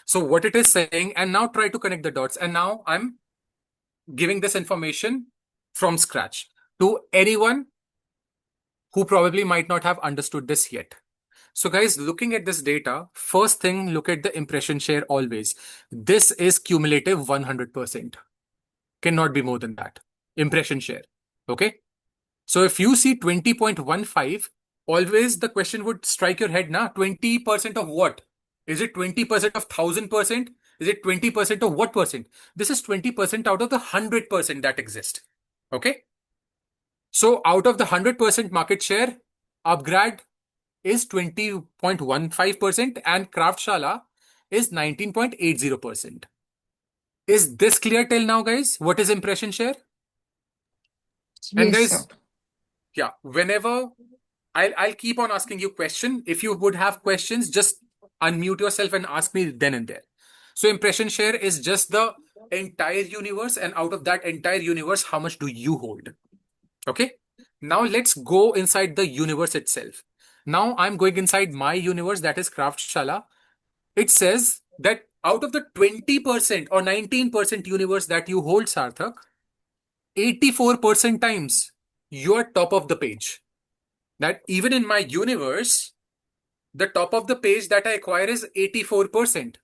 So what it is saying, and now try to connect the dots. And now I'm giving this information from scratch to anyone who probably might not have understood this yet. So guys, looking at this data, first thing, look at the impression share always. This is cumulative 100%. Cannot be more than that. Impression share. Okay. So if you see 20.15, always the question would strike your head now. 20% of what? Is it 20% of 1000%? Is it 20% of what percent? This is 20% out of the 100% that exist. Okay. So out of the 100% market share, Upgrad is 20.15% and Craftshala is 19.80%. Is this clear till now, guys? What is impression share? And Yes, guys, sir. yeah, whenever I'll keep on asking you question. If you would have questions, just unmute yourself and ask me then and there. So impression share is just the entire universe, and out of that entire universe, how much do you hold? Okay. Now let's go inside the universe itself. Now I'm going inside my universe, that is Craftshala. It says that out of the 20% or 19% universe that you hold, Sarthak, 84% times you are top of the page. That even in my universe, the top of the page that I acquire is 84%.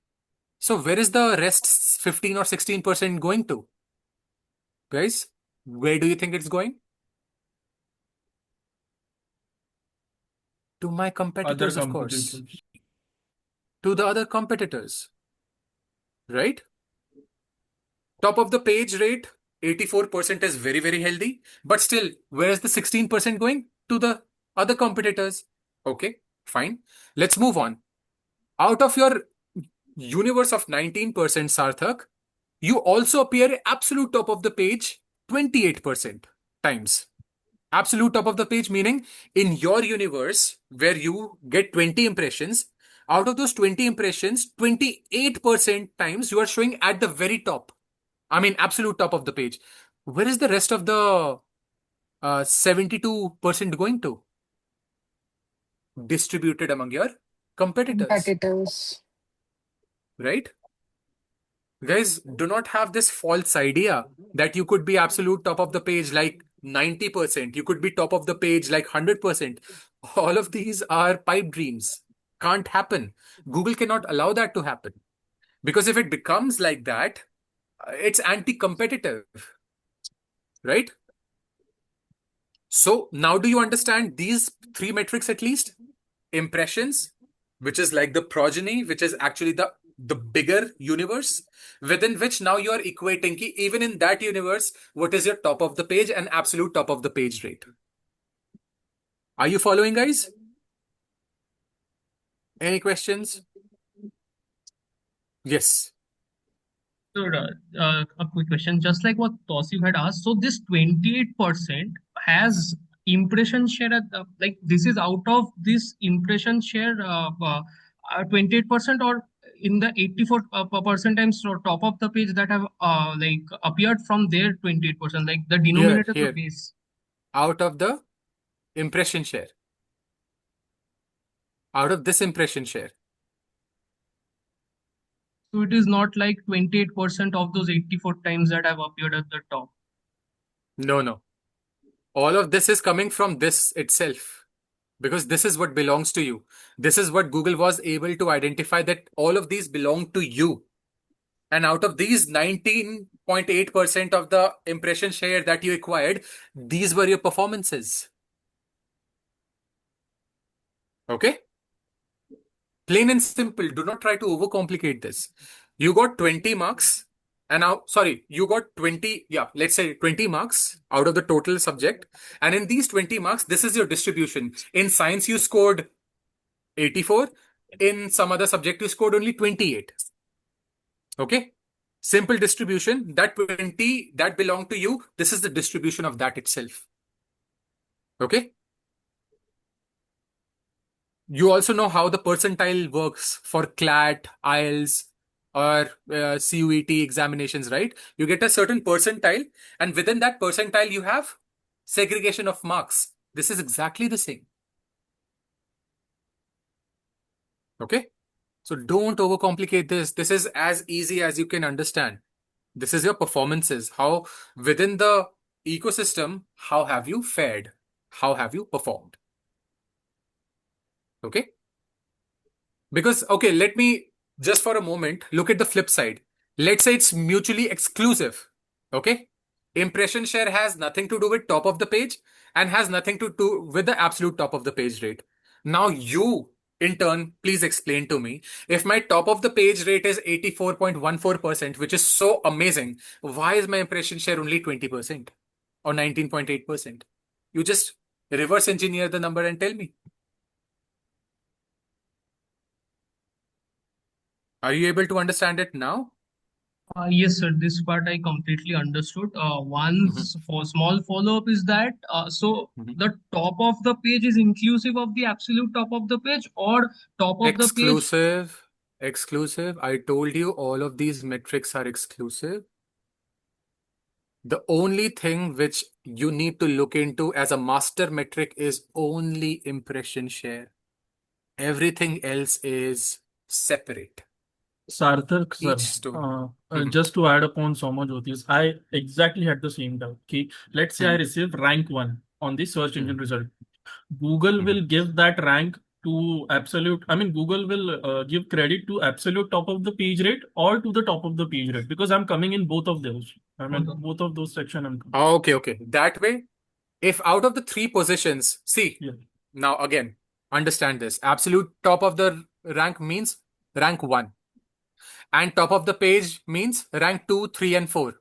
So where is the rest 15 or 16% going to? Guys, where do you think it's going? To my Other competitors, of course. competitors. To the other competitors. Right? Top of the page rate, 84% is very, very healthy. But still, where is the 16% going? To the other competitors. Okay, fine. Let's move on. Out of your universe of 19%, Sarthak, you also appear absolute top of the page 28% times. Absolute top of the page meaning in your universe where you get 20 impressions, out of those 20 impressions, 28% times you are showing at the very top. I mean, absolute top of the page. Where is the rest of the 72% going to? Distributed among your competitors. Competitors. Right? Guys, do not have this false idea that you could be absolute top of the page like 90%. You could be top of the page like 100%. All of these are pipe dreams. Can't happen. Google cannot allow that to happen. Because if it becomes like that, it's anti-competitive. Right? So now do you understand these three metrics at least? Impressions, which is like the progeny, which is actually the bigger universe, within which now you are equating ki even in that universe, what is your top of the page and absolute top of the page rate? Are you following, guys? Any questions? Yes. So, a quick question, just like what Tausif had asked. So this 28% has impression share at like this is out of this impression share 28% or in the 84% times top of the page that have like appeared from their 28%, like the denominator, the Here. base. Out of the impression share. Out of this impression share. So it is not like 28% of those 84 times that have appeared at the top. No. All of this is coming from this itself. Because this is what belongs to you. This is what Google was able to identify, that all of these belong to you. And out of these 19.8% of the impression share that you acquired, these were your performances. Okay? Plain and simple. Do not try to overcomplicate this. You got 20 marks. And now, sorry, you got 20, let's say 20 marks out of the total subject. And in these 20 marks, this is your distribution. In science, you scored 84. In some other subject, you scored only 28. Okay? Simple distribution. That 20 that belong to you, this is the distribution of that itself. Okay? You also know how the percentile works for CLAT, IELTS, or CUET examinations, right? You get a certain percentile, and within that percentile, you have segregation of marks. This is exactly the same. Okay? So don't overcomplicate this. This is as easy as you can understand. This is your performances. How within the ecosystem, how have you fared? How have you performed? Okay? Because, okay, let me just for a moment look at the flip side. Let's say it's mutually exclusive. Okay? Impression share has nothing to do with top of the page and has nothing to do with the absolute top of the page rate. Now, you, in turn, please explain to me if my top of the page rate is 84.14%, which is so amazing, why is my impression share only 20% or 19.8%? You just reverse engineer the number and tell me. Are you able to understand it now? Yes, sir. This part I completely understood. One small follow-up is that the top of the page is inclusive of the absolute top of the page, or top of the page. Exclusive. I told you all of these metrics are exclusive. The only thing which you need to look into as a master metric is only impression share. Everything else is separate. Sarthak, sir, Each stone. just to add upon Soma Jyoti's, I exactly had the same doubt. Okay, let's say I receive rank 1 on the search engine result. Google will give that rank to absolute, I mean, Google will give credit to absolute top of the page rate or to the top of the page rate, because I'm coming in both of those. I mean, both of those section I'm coming. Okay. That way, if out of the 3 positions, see, now again, understand this. Absolute top of the rank means rank 1. And top of the page means rank 2, 3, and 4.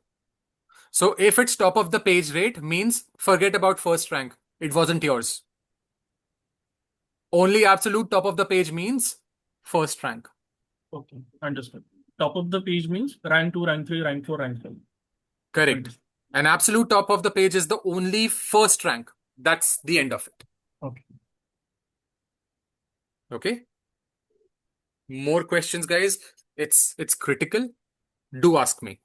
So if it's top of the page rate means forget about first rank. It wasn't yours. Only absolute top of the page means first rank. Okay, understood. Top of the page means rank 2, rank 3, rank 4, rank 5. Correct. And absolute top of the page is the only first rank. That's the end of it. Okay. Okay. More questions, guys. It's critical. Do ask me.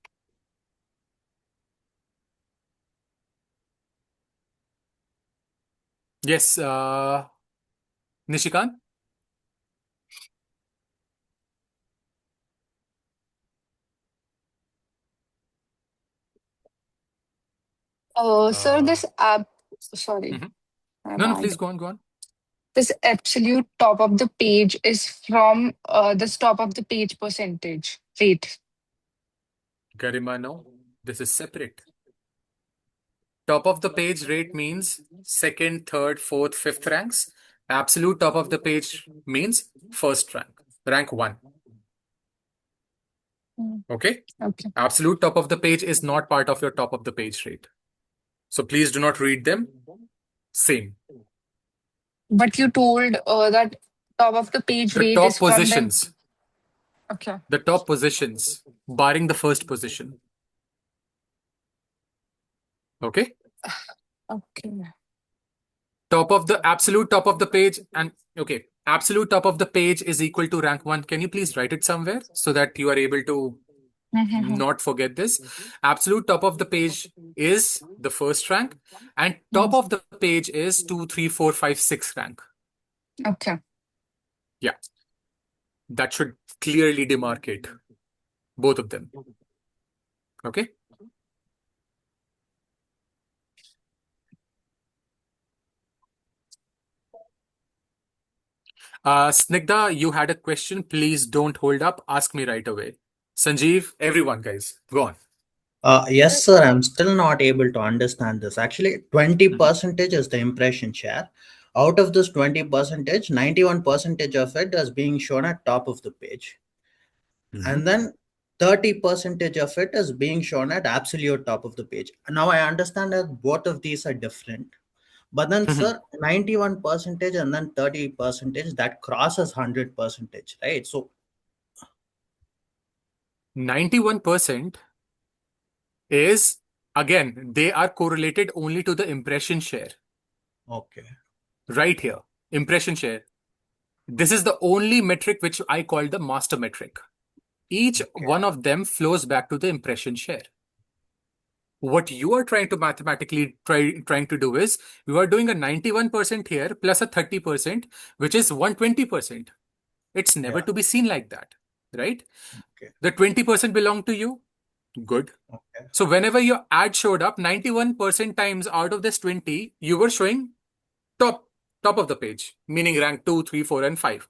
Yes, Nishikant? Sir, this sorry, my No, bad. please go on. This absolute top of the page is from this top of the page percentage rate. Garima, no. This is separate. Top of the page rate means second, third, fourth, fifth ranks. Absolute top of the page means first rank, rank 1. Okay? Okay. Absolute top of the page is not part of your top of the page rate. So please do not read them same. But you told that top of the page The rate top is from the... positions. Okay. The top positions, barring the first position. Okay? Okay. Top of the absolute top of the page and okay. Absolute top of the page is equal to rank 1. Can you please write it somewhere so that you are able to not forget this? Absolute top of the page is the first rank and top of the page is 2, 3, 4, 5, 6 rank. Okay. Yeah. That should clearly demarcate both of them. Okay. Snigdha, you had a question. Please don't hold up. Ask me right away. Sanjeev, everyone, guys, go on. Yes, sir. I'm still not able to understand this. Actually, 20% is the impression share. Out of this 20%, 91% of it is being shown at top of the page. And then 30% of it is being shown at absolute top of the page. Now I understand that both of these are different. But then, sir, 91% and then 30%, that crosses 100%, right? So 91% is, again, they are correlated only to the impression share. Okay. Right here, impression share. This is the only metric which I call the master metric. Each one of them flows back to the impression share. What you are trying to mathematically trying to do is you are doing a 91% here plus a 30%, which is 120%. It's never to be seen like that, right? The 20% belong to you. Good. So whenever your ad showed up, 91% times out of this 20, you were showing top of the page, meaning rank 2, 3, 4, and 5.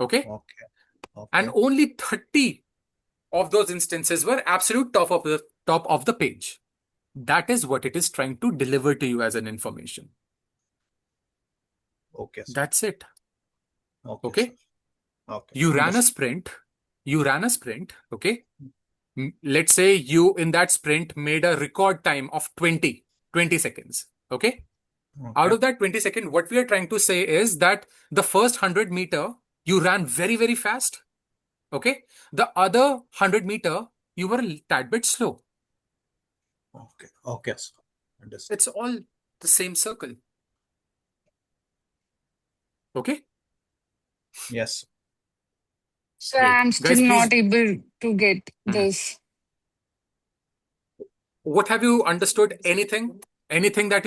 Okay? And only 30 of those instances were absolute top of the page. That is what it is trying to deliver to you as an information. Okay. Sir. That's it. Okay. Okay. You ran a sprint. Okay. Let's say you in that sprint made a record time of 20 seconds. Okay. Out of that 20 seconds, what we are trying to say is that the first 100 meter you ran very, very fast. Okay. The other 100 meter you were a tad bit slow. Okay. Sir. Understood. It's all the same circle. Okay. Yes. So Great. I'm Guys, still not please. able to get this. What have you understood? Anything that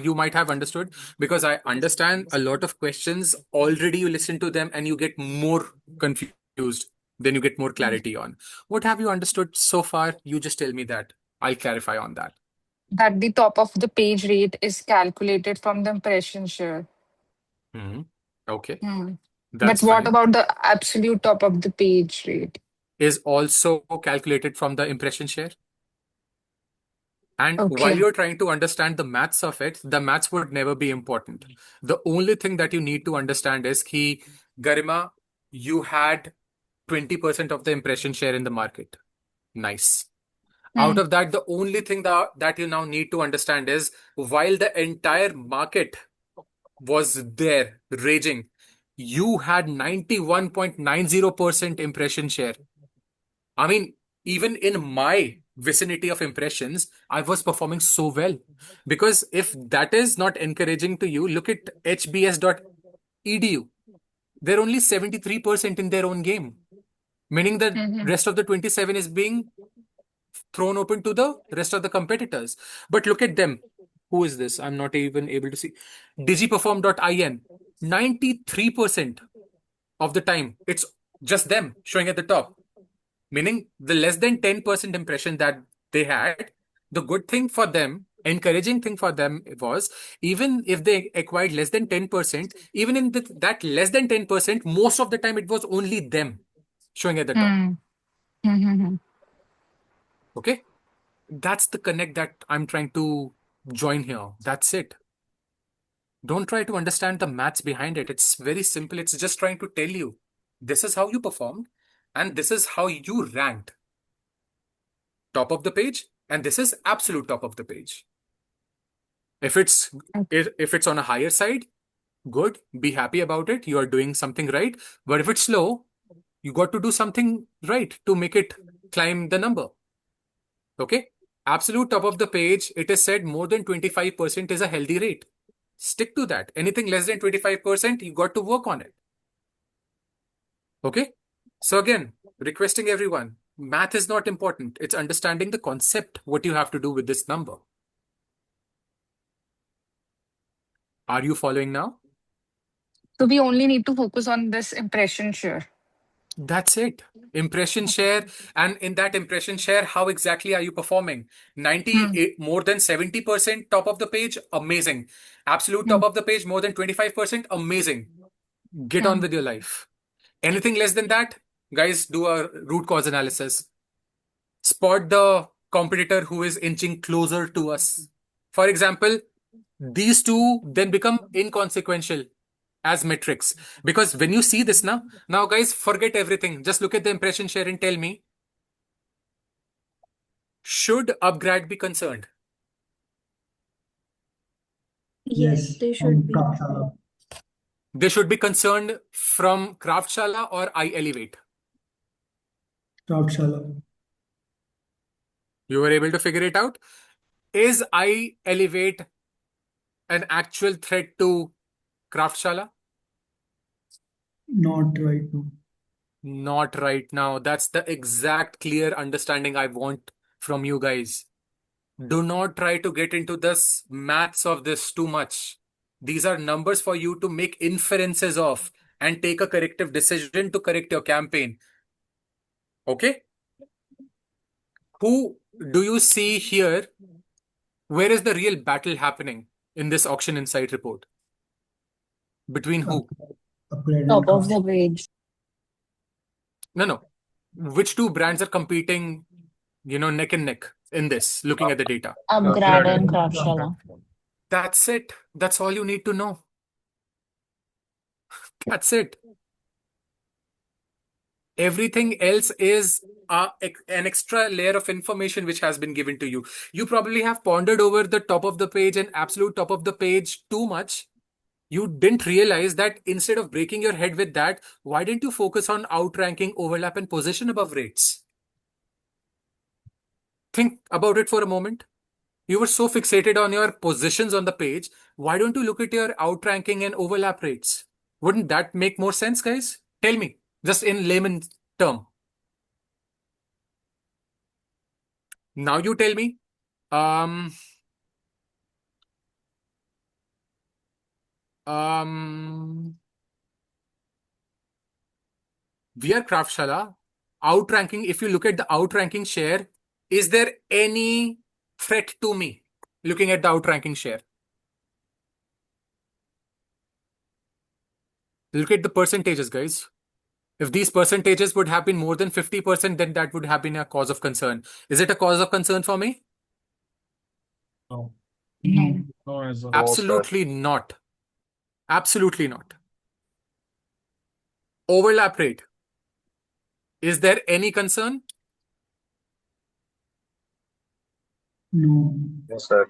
you might have understood? Because I understand a lot of questions already. You listen to them and you get more confused. Then you get more clarity on. What have you understood so far? You just tell me that. I'll clarify on that. That the top of the page rate is calculated from the impression share. Okay. But That's what fine. about the absolute top of the page rate? Is also calculated from the impression share. And while Okay. you're trying to understand the maths of it, the maths would never be important. The only thing that you need to understand is Garima, you had 20% of the impression share in the market. Nice. Out of that, the only thing that you now need to understand is while the entire market was there raging, you had 91.90% impression share. I mean, even in my vicinity of impressions, I was performing so well. Because if that is not encouraging to you, look at hbs.edu. They're only 73% in their own game, meaning the rest of the 27 is being thrown open to the rest of the competitors. But look at them. Who is this? I'm not even able to see. Digiperform.in. 93% of the time, it's just them showing at the top. Meaning the less than 10% impression that they had, the good thing for them, encouraging thing for them was, even if they acquired less than 10%, even in that less than 10%, most of the time it was only them showing at the top. Okay? That's the connect that I'm trying to join here. That's it. Don't try to understand the maths behind it. It's very simple. It's just trying to tell you, this is how you performed and this is how you ranked. Top of the page, and this is absolute top of the page. If it's on a higher side, good, be happy about it. You are doing something right. But if it's slow, you got to do something right to make it climb the number. Okay? Absolute top of the page, it is said more than 25% is a healthy rate. Stick to that. Anything less than 25%, you got to work on it. Okay? So again, requesting everyone, math is not important. It's understanding the concept, what you have to do with this number. Are you following now? So we only need to focus on this impression share. That's it. Impression share. And in that impression share, how exactly are you performing? 98, more than 70% top of the page, amazing. Absolute top of the page, more than 25%, amazing. Get on with your life. Anything less than that, guys, do a root cause analysis. Spot the competitor who is inching closer to us. For example, these two then become inconsequential as metrics. Because when you see this now guys, forget everything. Just look at the impression share and tell me, should Upgrad be concerned? Yes, they should be. They should be concerned from Craftshala or iElevate? Craftshala. You were able to figure it out? Is iElevate an actual threat to Craftshala? Not right now. Not right now. That's the exact clear understanding I want from you guys. Do not try to get into this maths of this too much. These are numbers for you to make inferences of and take a corrective decision to correct your campaign. Okay? Who do you see here? Where is the real battle happening in this auction insight report? Between who? Upgrade and Top of Craft. the page. No. Which two brands are competing, neck and neck in this, looking at the data? Upgrade and Craftshella. That's it. That's all you need to know. That's it. Everything else is an extra layer of information which has been given to you. You probably have pondered over the top of the page and absolute top of the page too much. You didn't realize that instead of breaking your head with that, why didn't you focus on outranking, overlap, and position above rates? Think about it for a moment. You were so fixated on your positions on the page. Why don't you look at your outranking and overlap rates? Wouldn't that make more sense, guys? Tell me, just in layman's term. Now you tell me. We are Craftshella. Outranking, if you look at the outranking share, is there any threat to me looking at the outranking share? Look at the percentages, guys. If these percentages would have been more than 50%, then that would have been a cause of concern. Is it a cause of concern for me? No. No. No, as a Absolutely not. Absolutely not. Overlap rate. Is there any concern? No. Yes, sir.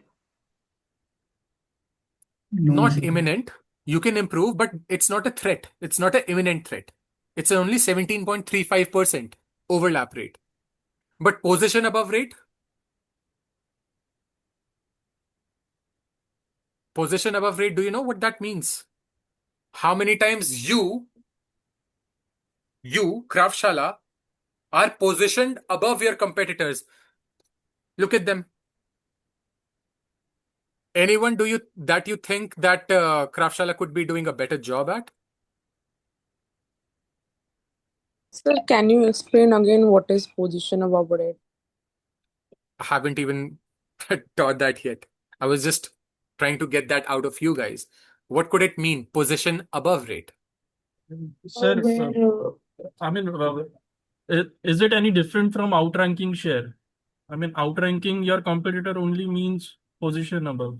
No, Not sir. imminent. You can improve, but it's not a threat. It's not an imminent threat. It's only 17.35% overlap rate. But position above rate? Position above rate, do you know what that means? How many times you, Craftshella, are positioned above your competitors? Look at them. Anyone that you think that Craftshella could be doing a better job at? Sir, can you explain again what is position above rate? I haven't even taught that yet. I was just trying to get that out of you guys. What could it mean? Position above rate. Sir, Where I mean, is it any different from outranking share? I mean, outranking your competitor only means position above.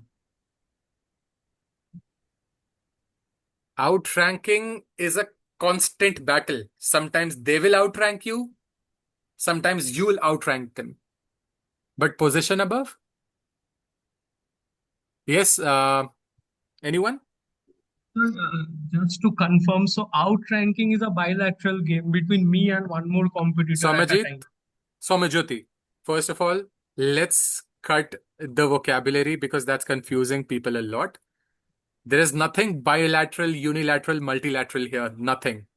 Outranking is a constant battle. Sometimes they will outrank you. Sometimes you will outrank them. But position above? Yes, anyone? Just to confirm, so outranking is a bilateral game between me and one more competitor at a Somajit, time. Soumyajyoti, first of all, let's cut the vocabulary because that's confusing people a lot. There is nothing bilateral, unilateral, multilateral here. Nothing.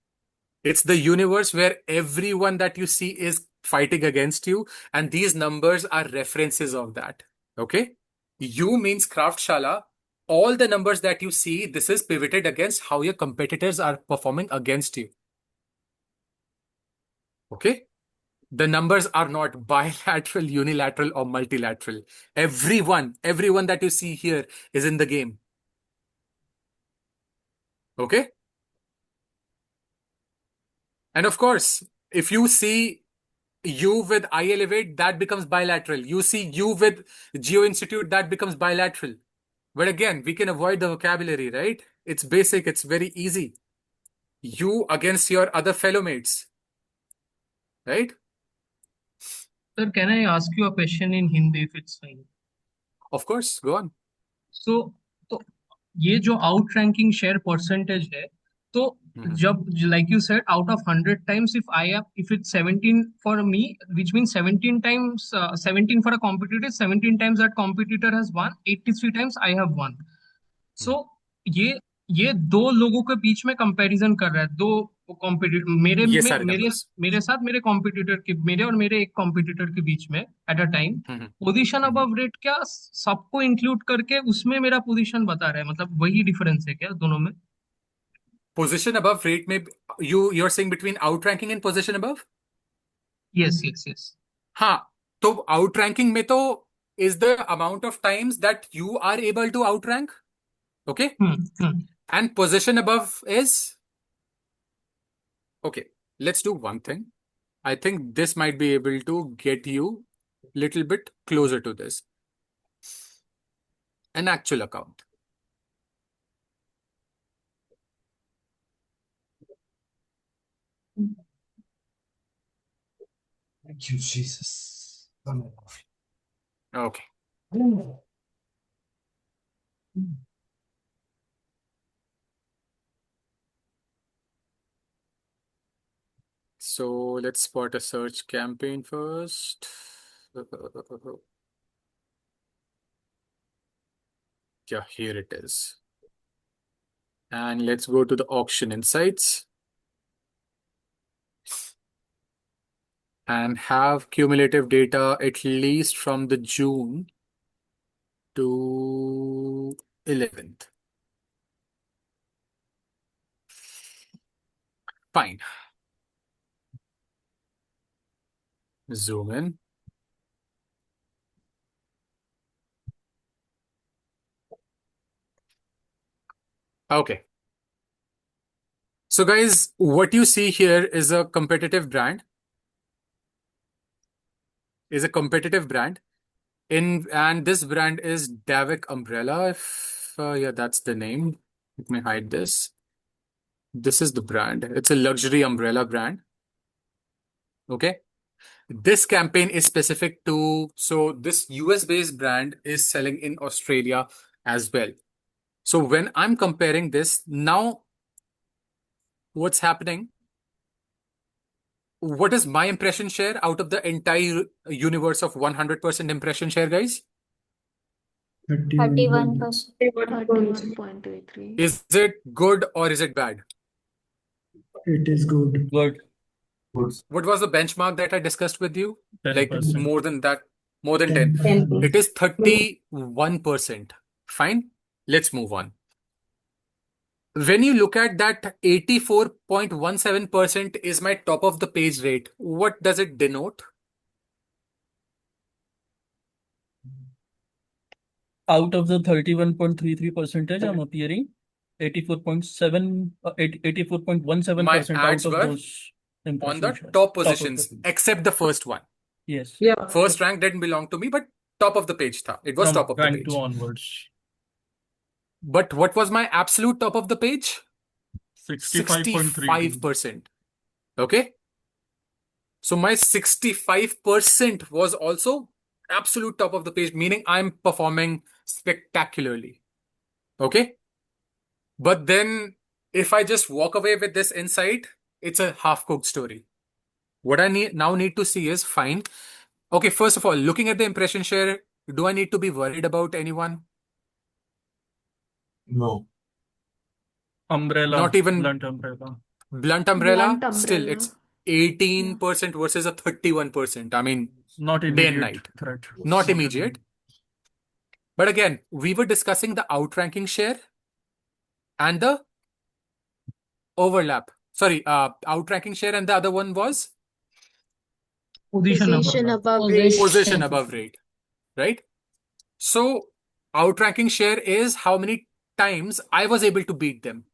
It's the universe where everyone that you see is fighting against you, and these numbers are references of that. Okay? You means Craftshella. All the numbers that you see, this is pivoted against how your competitors are performing against you. Okay? The numbers are not bilateral, unilateral, or multilateral. Everyone that you see here is in the game. Okay? And of course, if you see you with iElevate, that becomes bilateral. You see you with Geo Institute, that becomes bilateral. But again, we can avoid the vocabulary, right? It's basic, it's very easy. You against your other fellow mates, right? Sir, can I ask you a question in Hindi if it's fine? Of course, go on. So ये जो outranking share percentage है, तो जब like you said, out of 100 times, if it's 17 for me, which means 17 times 17 for a competitor, 17 times that competitor has won, 83 times I have won. So ये दो लोगों के बीच में कंपैरिजन कर रहा है, दो कॉम्पिटिटर मेरे Yes, I में मेरे remember. मेरे साथ मेरे कॉम्पिटिटर के मेरे और मेरे एक कॉम्पिटिटर के बीच में at a time hmm, position above rate क्या सबको इंक्लूड करके उसमें मेरा पोजीशन बता रहा है, मतलब वही डिफरेंस है क्या दोनों में? Position above rate में you're saying between outranking and position above? Yes yes yes. हाँ, तो outranking में तो is the amount of times that you are able to outrank, okay? And position above is okay. Let's do one thing. I think this might be able to get you little bit closer to this. An actual account. Thank you, Jesus. Amen. Okay. So let's spot a search campaign first. Yeah, here it is. And let's go to the auction insights and have cumulative data at least from the June to 11th. Fine. Zoom in. Okay. So guys, what you see here is a competitive brand. And this brand is Davik Umbrella. If yeah, that's the name. Let me hide this. This is the brand. It's a luxury umbrella brand. Okay. This campaign is specific to, so this US based brand is selling in Australia as well. So when I'm comparing this, now what's happening? What is my impression share out of the entire universe of 100% impression share, guys? 31%. 31.23. Is it good or is it bad? It is good. Good. What was the benchmark that I discussed with you? Like 10%. more than that, more than 10. 10%. It is 31%. Fine. Let's move on. When you look at that 84.17% is my top of the page rate, what does it denote? Out of the 31.33%, I'm appearing 84.17% My out ads of were those on impression the shares. top Top of the positions, page. except the first one. Yes. Yeah. First rank didn't belong to me, but top of the page tha. It was From top of the rank page. 2 onwards. But what was my absolute top of the page? 65.32. 65%. Okay. So my 65% was also absolute top of the page, meaning I'm performing spectacularly. Okay. But then if I just walk away with this insight, it's a half-cooked story. What I need to see is fine. Okay, first of all, looking at the impression share, do I need to be worried about anyone? No. Umbrella. Not even Blunt umbrella. Blunt umbrella, Blunt still umbrella. it's 18% versus a 31%. I mean, Not day and immediate night. threat. Not immediate. But again, we were discussing the outranking share and the overlap. Sorry, outranking share, and the other one was Position Position above. above rate. position above rate, right? So outranking share is how many times I was able to beat them.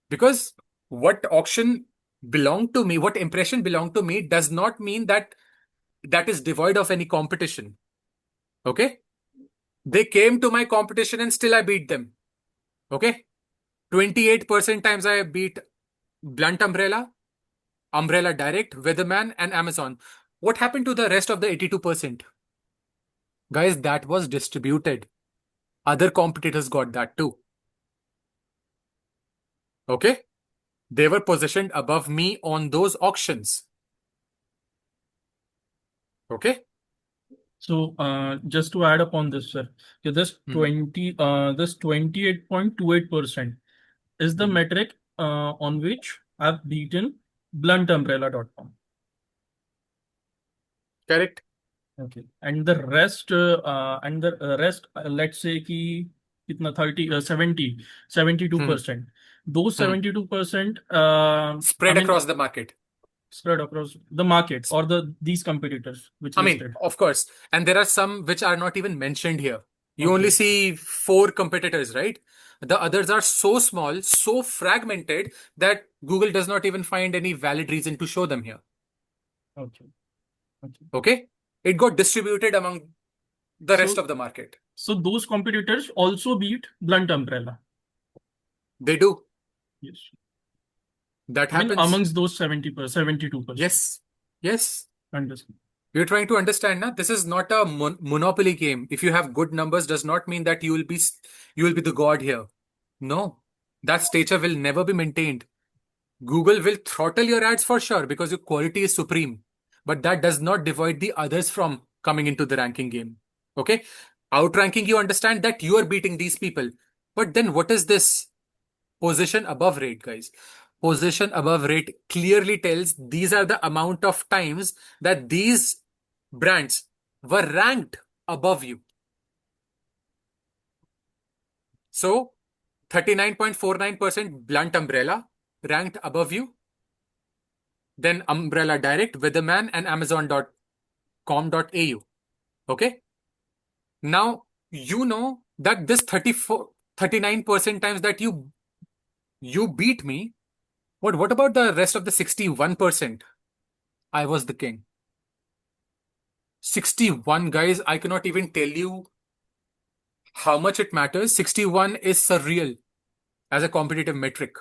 Because what auction belonged to me, what impression belonged to me does not mean that that is devoid of any competition. Okay? They came to my competition and still I beat them. Okay? 28% times I beat Blunt Umbrella, Umbrella Direct, Weatherman, and Amazon. What happened to the rest of the 82%? Guys, that was distributed. Other competitors got that too. Okay? They were positioned above me on those auctions. Okay? So just to add upon this, sir, this 28.28% is the metric on which I've beaten blunt-umbrella.com. Correct. Okay. And the rest, let's say कि कितना 72%. Those 72%, Spread across the market. Spread across the market or these competitors which listed. Of course. And there are some which are not even mentioned here. You only see 4 competitors, right? The others are so small, so fragmented that Google does not even find any valid reason to show them here. Okay? It got distributed among the rest of the market. So those competitors also beat Blunt Umbrella. They do. Yes. That I mean, happens. amongst those 72%. Yes. Yes. Understand. You're trying to understand now. This is not a monopoly game. If you have good numbers, does not mean that you will be the god here. No, that stature will never be maintained. Google will throttle your ads for sure because your quality is supreme, but that does not divide the others from coming into the ranking game. Okay, outranking, you understand that you are beating these people, but then what is this position above rate, guys? Position above rate clearly tells these are the amount of times that these brands were ranked above you. So 39.49% Blunt Umbrella ranked above you. Then Umbrella Direct, Weatherman, and Amazon.com.au. Okay. Now you know that this 39% times that you beat me. What about the rest of the 61%? I was the king. 61, guys, I cannot even tell you how much it matters. 61 is surreal as a competitive metric.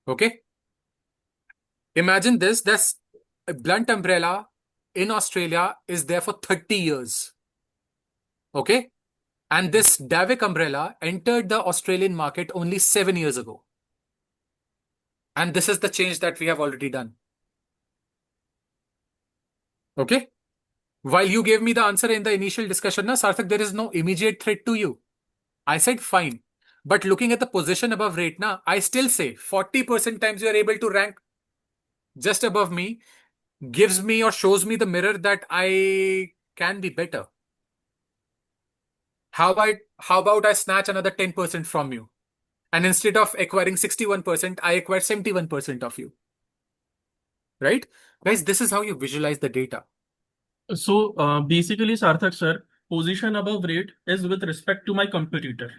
Okay? Imagine this. This Blunt Umbrella in Australia is there for 30 years. Okay? And this Davik Umbrella entered the Australian market only 7 years ago. And this is the change that we have already done. Okay? While you gave me the answer in the initial discussion, Sarthak, there is no immediate threat to you. I said fine. But looking at the position above rate, I still say 40% times you are able to rank just above me, gives me or shows me the mirror that I can be better. How about I snatch another 10% from you? And instead of acquiring 61%, I acquire 71% of you. Right? Guys, this is how you visualize the data. So basically, Sarthak sir, position above rate is with respect to my competitor.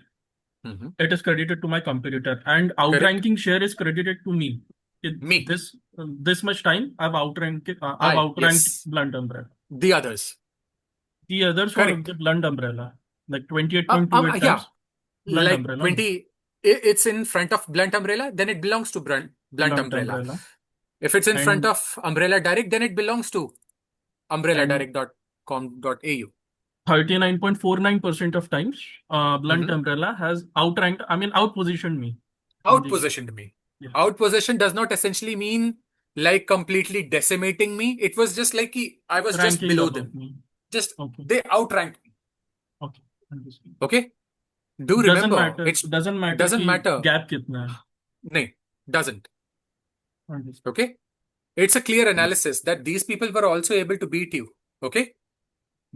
It is credited to my competitor, and outranking share is credited to me. This much time I've outranked yes. Blunt Umbrella. The others for the Blunt Umbrella, like 28.28 times. Blunt like Umbrella. 20. It's in front of Blunt Umbrella, then it belongs to Blunt Umbrella. If it's in front of Umbrella Direct, then it belongs to umbrelladirect.com.au. 39.49% of times, Blunt Umbrella has outpositioned me. Outpositioned me. Yeah. Outposition does not essentially mean like completely decimating me. It was just like I was ranking just below them. They outranked me. Okay. Okay. Do remember, it doesn't matter. Gap kitna hai. No, doesn't. Okay. It's a clear analysis that these people were also able to beat you. Okay.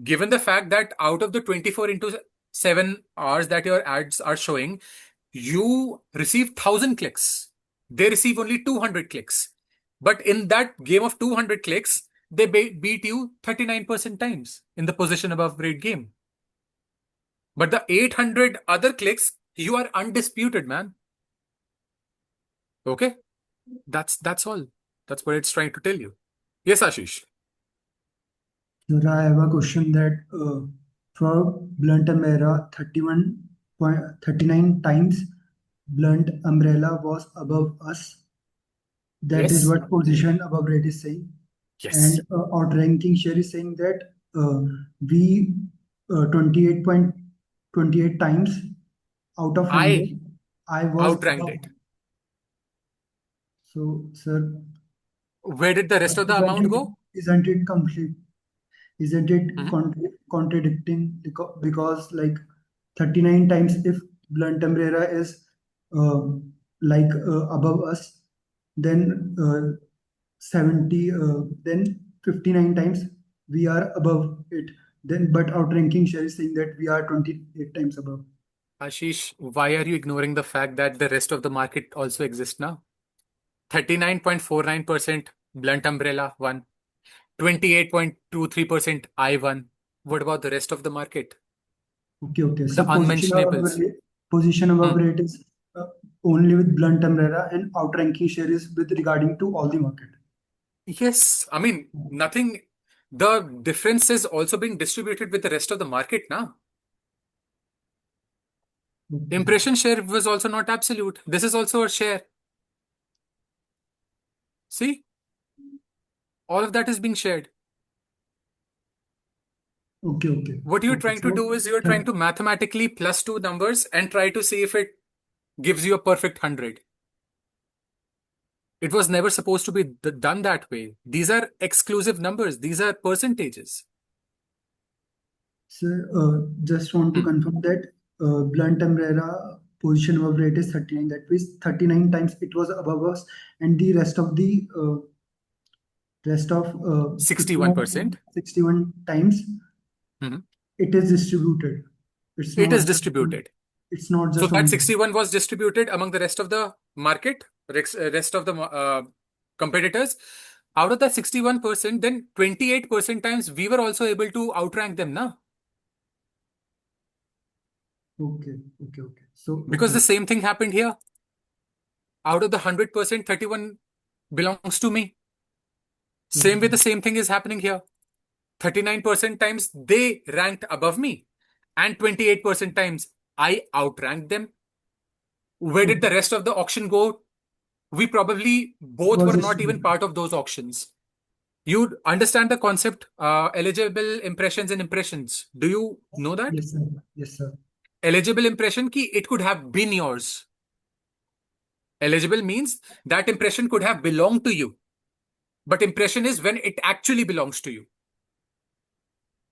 Given the fact that out of the 24/7 hours that your ads are showing, you receive 1,000 clicks. They receive only 200 clicks. But in that game of 200 clicks, they beat you 39% times in the position above rate game. But the 800 other clicks, you are undisputed, man. Okay? That's all. That's what it's trying to tell you. Yes, Ashish. Sir, I have a question that for Blunt Umbrella, 39 times Blunt Umbrella was above us. That is what position above rate is saying. Yes. And outranking share is saying that we 28.28 times out of 100, I was outranked it. So, sir, where did the rest of the amount go? Isn't it complete? Isn't it contradicting? Because like 39 times if Blunt Umbrella is like above us, then 70, then 59 times we are above it. Then, but outranking share is saying that we are 28 times above. Ashish, why are you ignoring the fact that the rest of the market also exists now? 39.49% blunt umbrella one, 28.23% I1. What about the rest of the market? Okay. The So unmentionables. position above rate is only with blunt umbrella, and outranking share is with regarding to all the market. Yes, I mean, nothing. The difference is also being distributed with the rest of the market now. Impression share was also not absolute. This is also a share. See? All of that is being shared. Okay. What you're trying to do is you're trying to mathematically plus two numbers and try to see if it gives you a perfect 100. It was never supposed to be done that way. These are exclusive numbers. These are percentages. Sir, just want to confirm that blunt umbrella position above rate is 39. That means 39 times it was above us, and the rest of 61%. 61 times it is distributed. It is distributed. It's not So just that only 61 was distributed among the rest of the market, rest of the competitors. Out of that 61%, then 28% times we were also able to outrank them, na? Okay. So Because the same thing happened here. Out of the 100%, 31 belongs to me. Same way, the same thing is happening here. 39% times they ranked above me, and 28% times I outranked them. Where did the rest of the auction go? We probably both were not even part of those auctions. You understand the concept, eligible impressions and impressions. Do you know that? Yes, sir. Eligible impression ki it could have been yours. Eligible means that impression could have belonged to you. But impression is when it actually belongs to you.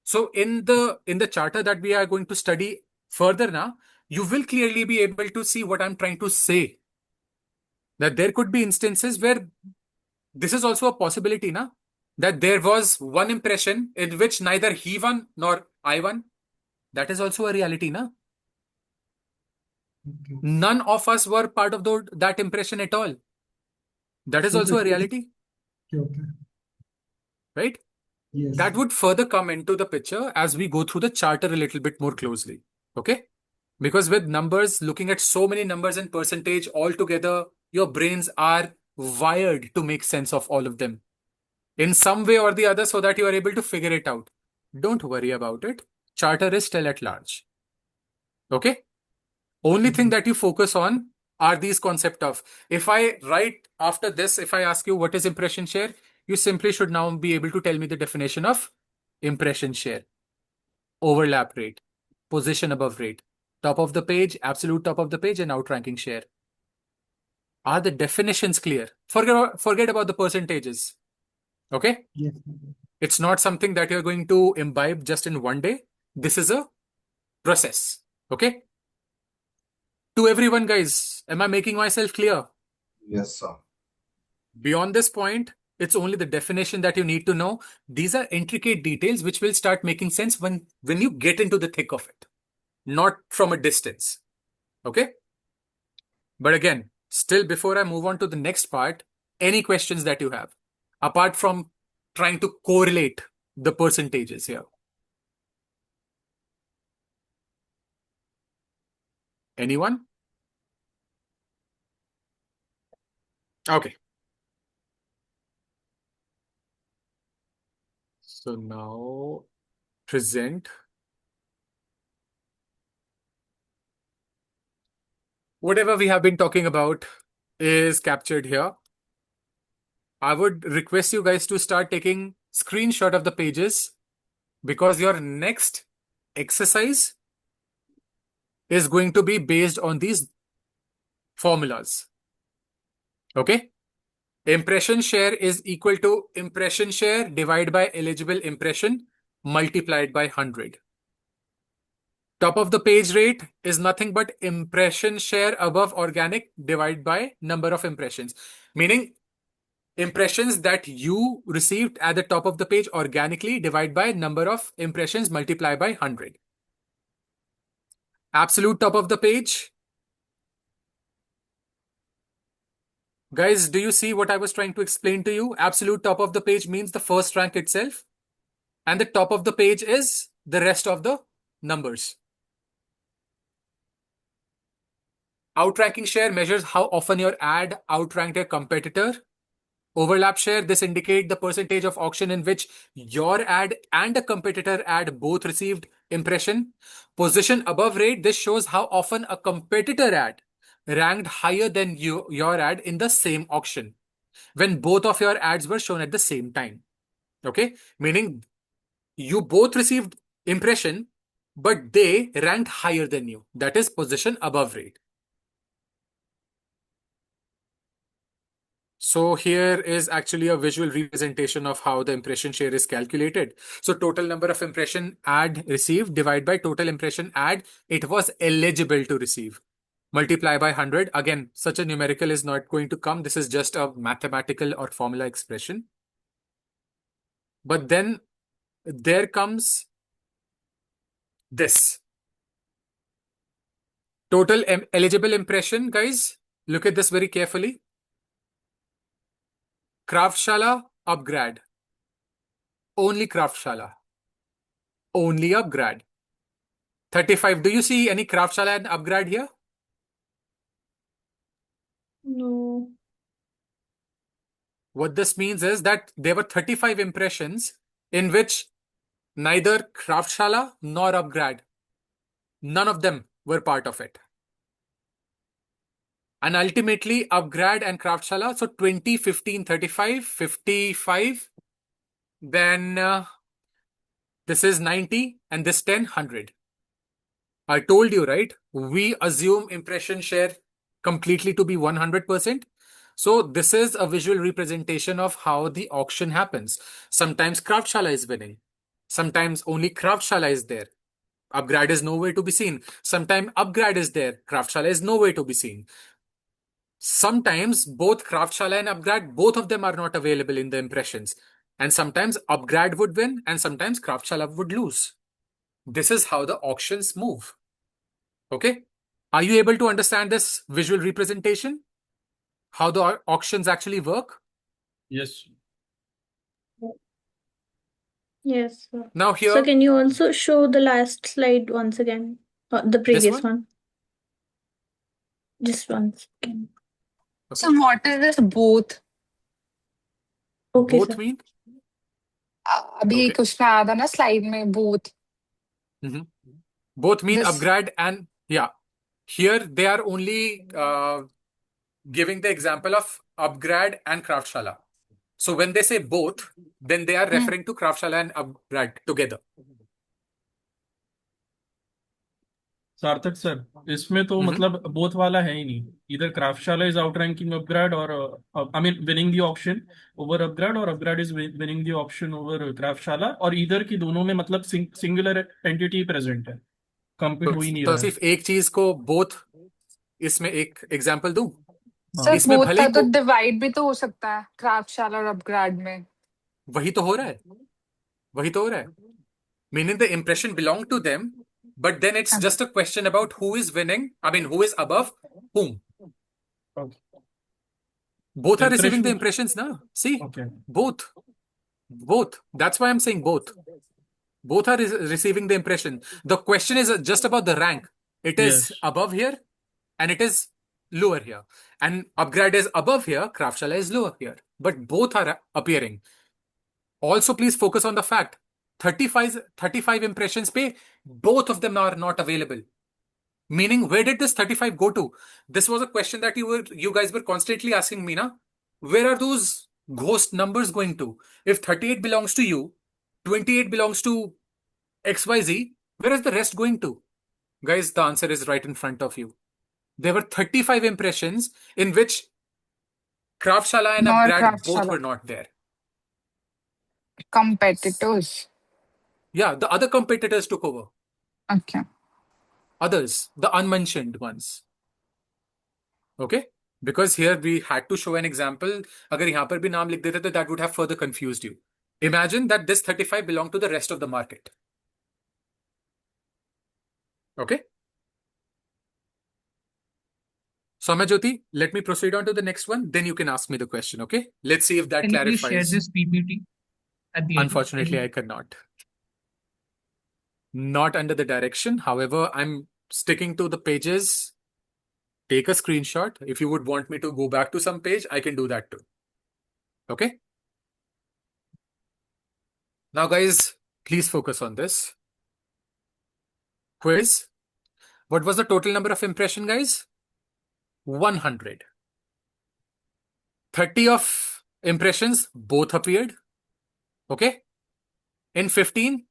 So in the charter that we are going to study further now, you will clearly be able to see what I'm trying to say. That there could be instances where this is also a possibility, na? That there was one impression in which neither he won nor I won. That is also a reality, na? None of us were part of that impression at all. That is also a reality. Okay. Right? Yes. That would further come into the picture as we go through the charter a little bit more closely. Okay? Because with numbers, looking at so many numbers and percentage all together, your brains are wired to make sense of all of them in some way or the other so that you are able to figure it out. Don't worry about it. Charter is still at large. Okay? Only thing that you focus on are these concept of, if I write after this, if I ask you what is impression share, you simply should now be able to tell me the definition of impression share. Overlap rate, position above rate, top of the page, absolute top of the page, and outranking share. Are the definitions clear? Forget about the percentages. Okay? Yes. It's not something that you're going to imbibe just in one day. This is a process. Okay? To everyone, guys, am I making myself clear? Yes, sir. Beyond this point, it's only the definition that you need to know. These are intricate details which will start making sense when you get into the thick of it, not from a distance. Okay? But again, still before I move on to the next part, any questions that you have, apart from trying to correlate the percentages here? Anyone? Okay. So now present. Whatever we have been talking about is captured here. I would request you guys to start taking screenshot of the pages because your next exercise is going to be based on these formulas. Okay? Impression share is equal to impression share divided by eligible impression multiplied by 100. Top of the page rate is nothing but impression share above organic divided by number of impressions. Meaning impressions that you received at the top of the page organically divided by number of impressions multiplied by 100. Absolute top of the page. Guys, do you see what I was trying to explain to you? Absolute top of the page means the first rank itself. And the top of the page is the rest of the numbers. Outranking share measures how often your ad outranked a competitor. Overlap share, this indicates the percentage of auction in which your ad and a competitor ad both received impression. Position above rate, this shows how often a competitor ad ranked higher than your ad in the same auction when both of your ads were shown at the same time. Okay, meaning you both received impression, but they ranked higher than you. That is position above rate. So here is actually a visual representation of how the impression share is calculated. So total number of impression ad received divided by total impression ad it was eligible to receive. Multiply by 100. Again, such a numerical is not going to come. This is just a mathematical or formula expression. But then there comes this. Total eligible impression, guys. Look at this very carefully. Craftshala, upgrade. Only Craftshala. Only upgrade. 35. Do you see any Craftshala and upgrade here? No. What this means is that there were 35 impressions in which neither Craftshala nor upgrade, none of them were part of it. And ultimately, upgrade and Craftshala, so 20, 15, 35, 55, then this is 90, and this 10, 100. I told you, right? We assume impression share completely to be 100%. So this is a visual representation of how the auction happens. Sometimes Craftshala is winning. Sometimes only Craftshala is there. Upgrade is nowhere to be seen. Sometimes upgrade is there. Craftshala is nowhere to be seen. Sometimes both Craftshala and upgrade, both of them are not available in the impressions. And sometimes upgrade would win and sometimes Craftshala would lose. This is how the auctions move. Okay? Are you able to understand this visual representation? How the auctions actually work? Yes. Yes, sir. Now here, So can you also show the last slide once again? The previous one? one. Just once again. So what is this both? Okay, both sir. mean? अभी Okay. कुछ में आया था ना slide में both. Both mean This- upgrade and yeah. Here they are only giving the example of upgrade and Craftshala. So when they say both, then they are referring to Craftshala and upgrade together. सार्थक sir, इसमें तो मतलब both वाला है ही नहीं. इधर क्राफ्टशाला is outranking upgrade और I mean winning the option over upgrade और upgrade is winning the option over Craftshala और इधर की दोनों में मतलब सिंगुलर एंटिटी प्रेजेंट है. कंपीट हो ही नहीं तो रहा है. सिर्फ एक चीज को बोथ, इसमें एक एग्जांपल दूं. सर इसमें both भले का ही तो डिवाइड भी तो हो सकता है क्राफ्टशाला और अपग्रेड में. वही तो हो रहा है. वही तो हो रहा है. Meaning the impression belong to them, but then it's just a question about who is winning. I mean, who is above whom. Okay. Both are receiving the Impression- impressions now. See, Okay. both. That's why I'm saying both. Both are receiving the impression. The question is just about the rank. It is Yes. above here and it is lower here. And upgrade is above here, Craftshala is lower here. But both are appearing. Also, please focus on the fact 35 impressions pe, both of them are not available. Meaning, where did this 35 go to? This was a question that you guys were constantly asking me, na? Where are those ghost numbers going to? If 38 belongs to you, 28 belongs to XYZ, where is the rest going to? Guys, the answer is right in front of you. There were 35 impressions in which Craftshala and Nor upgrade both Craftshala. were not there. Competitors. Yeah, the other competitors took over. Okay. others, the unmentioned ones. Okay? Because here we had to show an example. अगर यहाँ पर भी नाम लिख देते तो that would have further confused you. Imagine that this 35 belonged to the rest of the market. Okay? Soumyajyoti, let me proceed on to the next one. Then you can ask me the question. Okay? Let's see if that Can you please share clarifies. this PPT at the end? Unfortunately, I cannot. Not under the direction. However, I'm sticking to the pages. Take a screenshot. If you would want me to go back to some page, I can do that too. Okay? Now, guys, please focus on this. Quiz. What was the total number of impression, guys? 100. 30 of impressions, both appeared. Okay? In 15,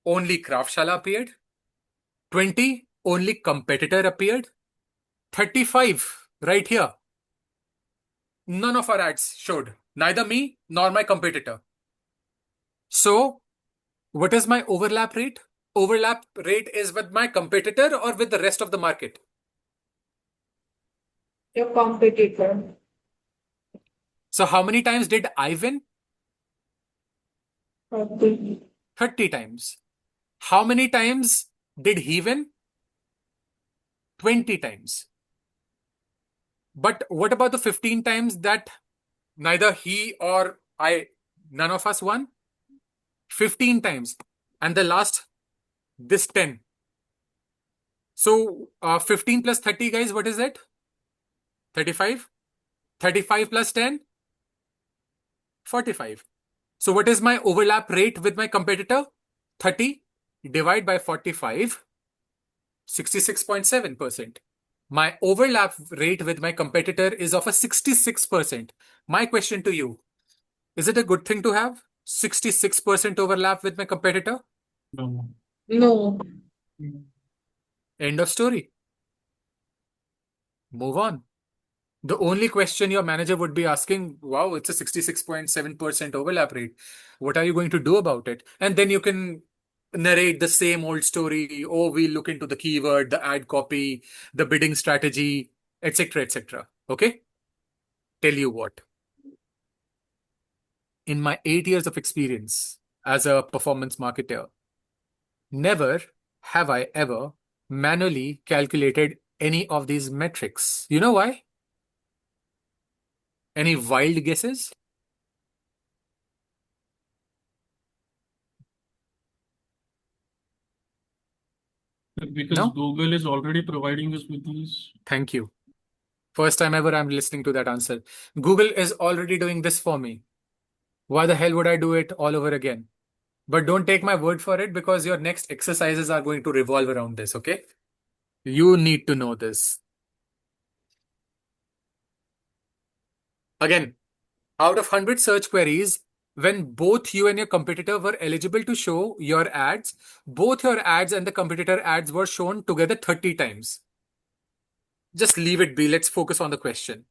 only Craftshalla appeared. 20, only competitor appeared. 35, right here. None of our ads showed. Neither me nor my competitor. So, what is my overlap rate? Overlap rate is with my competitor or with the rest of the market? Your competitor. So, how many times did I win? 30. 30 times. How many times did he win? 20 times. But what about the 15 times that neither he or none of us won? 15 times. And the last, this 10. So 15 plus 30, guys, what is it? 35. 35 plus 10? 45. So what is my overlap rate with my competitor? 30 divided by 45, 66.7%. My overlap rate with my competitor is of a 66%. My question to you, is it a good thing to have 66% overlap with my competitor? No. No. End of story. Move on. The only question your manager would be asking, wow, it's a 66.7% overlap rate. What are you going to do about it? And then you can narrate the same old story. Oh, we look into the keyword, the ad copy, the bidding strategy, etc., etc. Okay? Tell you what. In my 8 years of experience as a performance marketer, never have I ever manually calculated any of these metrics. You know why? Any wild guesses? Because No? Google is already providing us with these. Thank you. First time ever I'm listening to that answer. Google is already doing this for me. Why the hell would I do it all over again? But don't take my word for it because your next exercises are going to revolve around this, okay? You need to know this. Again, out of 100 search queries, when both you and your competitor were eligible to show your ads, both your ads and the competitor ads were shown together 30 times. Just leave it be. Let's focus on the question.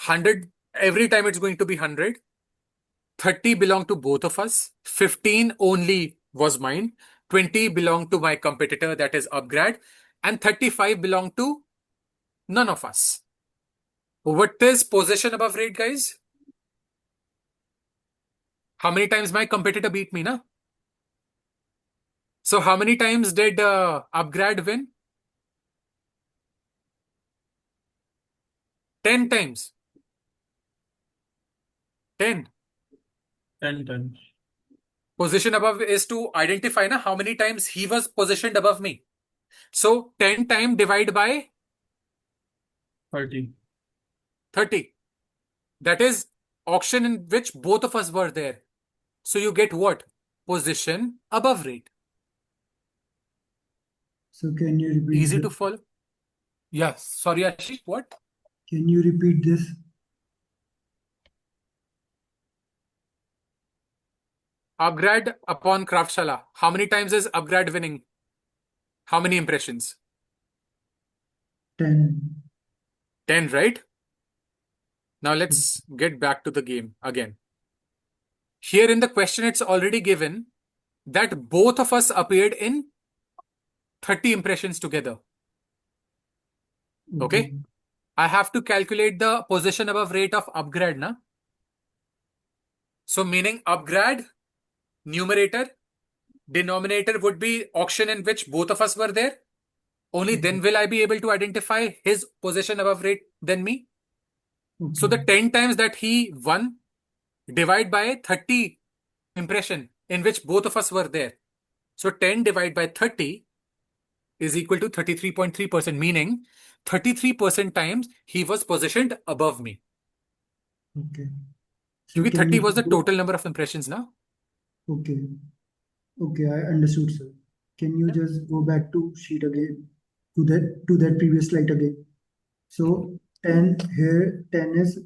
100, every time it's going to be 100. 30 belong to both of us. 15 only was mine. 20 belonged to my competitor, that is Upgrad. And 35 belonged to none of us. What is position above rate, guys? How many times my competitor beat me, na? So how many times did Upgrad win? 10 times. 10. 10 times. Position above is to identify na, how many times he was positioned above me. So 10 times divided by 30. 30. That is auction in which both of us were there. So you get what? Position above rate. So can you repeat Easy the- to follow. Yeah, sorry, Ashish, what? Can you repeat this? Upgrad upon Craftshalla. How many times is Upgrad winning? How many impressions? 10. 10, right? Now let's get back to the game again. Here in the question, it's already given that both of us appeared in 30 impressions together. Okay. I have to calculate the position above rate of upgrade, na? So meaning upgrade, numerator, denominator would be auction in which both of us were there. Only then will I be able to identify his position above rate than me. So the 10 times that he won, divide by 30 impression in which both of us were there. So 10 divided by 30 is equal to 33.3%, meaning 33% times he was positioned above me. Okay. Because 30 was the total number of impressions now. Okay. Okay, I understood, sir. Can you just go back to sheet again, to that previous slide again? So 10 here, 10 is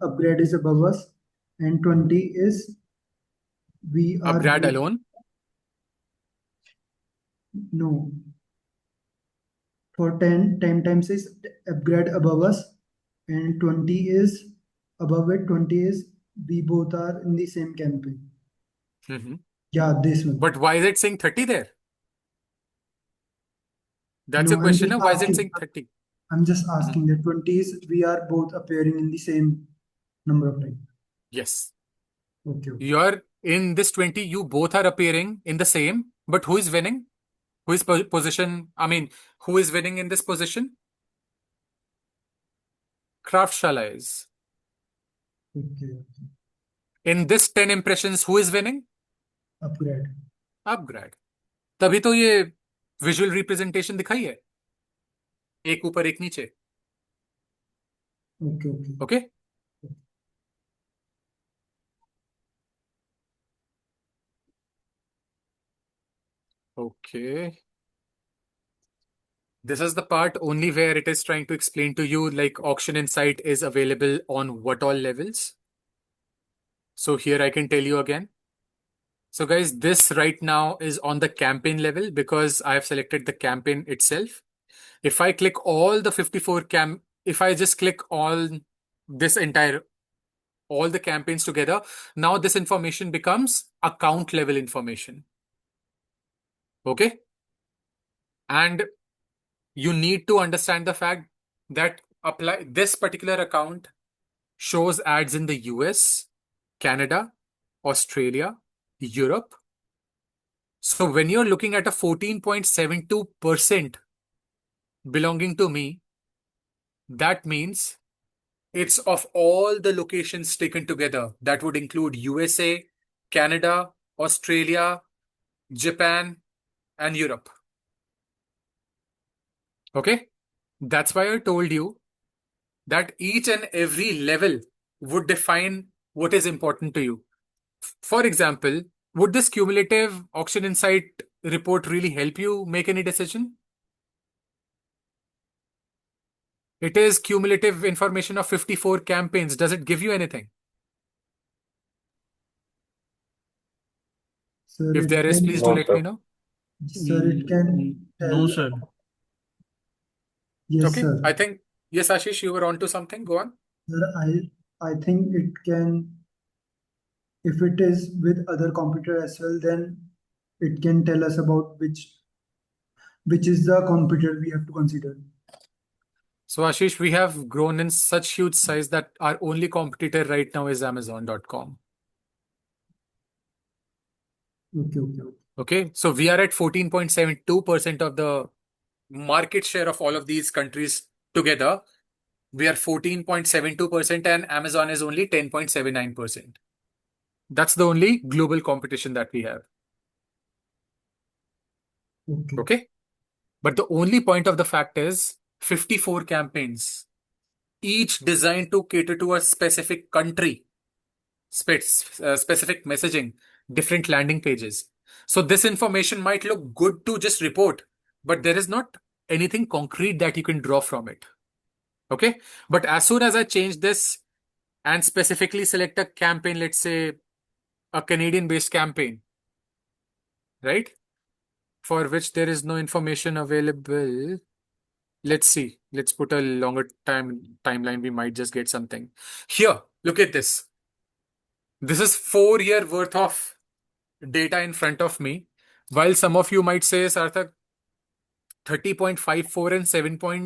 upgrade is above us, and 20 is we are Upgrade alone. No. For 10 times is upgrade above us, and 20 is above it. 20 is we both are in the same campaign. Yeah, this one. But why is it saying 30 there? That's No, a I'm question. just Why is it asking. saying 30? I'm just asking that 20 is we are both appearing in the same number of times. Yes. Okay. You're in this 20, you both are appearing in the same, but who is winning? Who is position? I mean, who is winning in this position? Craftshala is. Okay. In this 10 impressions, who is winning? Upgrade. Upgrade. तभी तो ये visual representation दिखाई है, एक ऊपर एक नीचे. Okay, okay. Okay. Okay. This is the part only where it is trying to explain to you like Auction Insight is available on what all levels. So here I can tell you again. So guys, this right now is on the campaign level because I have selected the campaign itself. If I click all the 54 if I just click all the campaigns together, now this information becomes account level information. Okay. And you need to understand the fact that this particular account shows ads in the US, Canada, Australia, Europe. So when you're looking at a 14.72% belonging to me, that means it's of all the locations taken together. That would include USA, Canada, Australia, Japan, and Europe. Okay? That's why I told you that each and every level would define what is important to you. For example, would this cumulative Auction Insight report really help you make any decision? It is cumulative information of 54 campaigns. Does it give you anything? Sir, If there is, please do let me know. Sir, it can No, tell. sir. Yes, Okay, sir. I think, yes, Ashish, you were on to something. Go on. Sir, I think it can, if it is with other computer as well, then it can tell us about which is the computer we have to consider. So Ashish, we have grown in such huge size that our only competitor right now is Amazon.com. Okay. Okay, so we are at 14.72% of the market share of all of these countries together. We are 14.72% and Amazon is only 10.79%. That's the only global competition that we have. Okay. But the only point of the fact is 54 campaigns, each designed to cater to a specific country, specific messaging, different landing pages. So this information might look good to just report, but there is not anything concrete that you can draw from it. Okay. But as soon as I change this and specifically select a campaign, let's say a Canadian-based campaign, right? For which there is no information available. Let's see. Let's put a longer timeline. We might just get something. Here, look at this. This is 4-year worth of data in front of me. While some of you might say, Sarthak, 30.54 and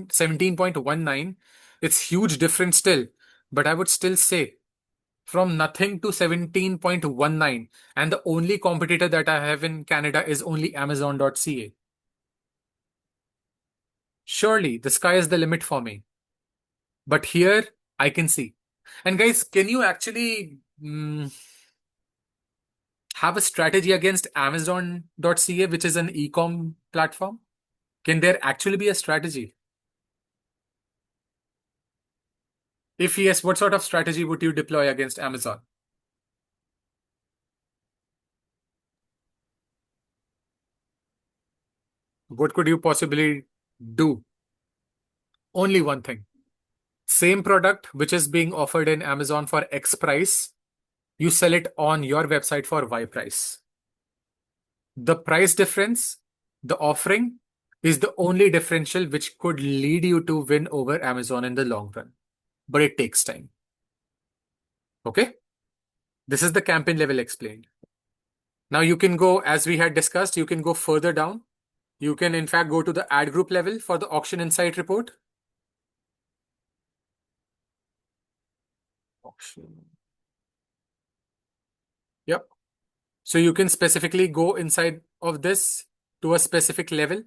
17.19, it's huge difference still. But I would still say from nothing to 17.19, and the only competitor that I have in Canada is only Amazon.ca. Surely the sky is the limit for me. But here I can see. And guys, can you actually have a strategy against Amazon.ca, which is an e-com platform? Can there actually be a strategy? If yes, what sort of strategy would you deploy against Amazon? What could you possibly do? Only one thing. Same product which is being offered in Amazon for X price, you sell it on your website for Y price. The price difference, the offering, is the only differential which could lead you to win over Amazon in the long run. But it takes time. Okay? This is the campaign level explained. Now you can go, as we had discussed, you can go further down. You can in fact go to the ad group level for the auction insight report. Auction. Yep. So you can specifically go inside of this to a specific level.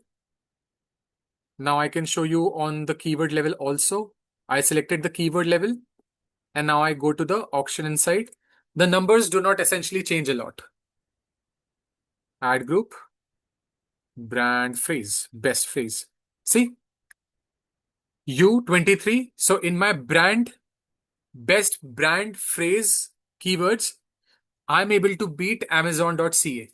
Now I can show you on the keyword level also. I selected the keyword level and now I go to the auction insight. The numbers do not essentially change a lot. Ad group, brand phrase, best phrase. See, U23. So in my best brand phrase keywords, I'm able to beat Amazon.ca.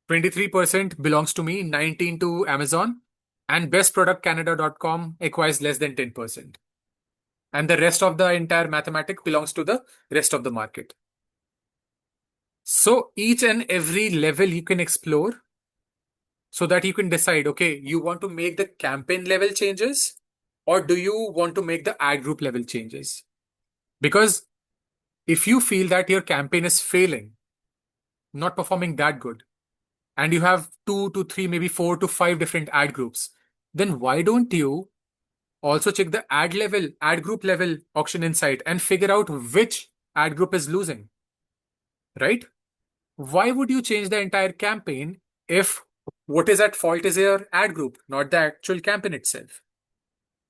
23% belongs to me, 19% to Amazon, and bestproductcanada.com acquires less than 10%. And the rest of the entire mathematic belongs to the rest of the market. So each and every level you can explore so that you can decide, okay, you want to make the campaign level changes or do you want to make the ad group level changes? Because if you feel that your campaign is failing, not performing that good, and you have 2 to 3, maybe 4 to 5 different ad groups, then why don't you also check the ad group level auction insight and figure out which ad group is losing, right? Why would you change the entire campaign if what is at fault is your ad group, not the actual campaign itself?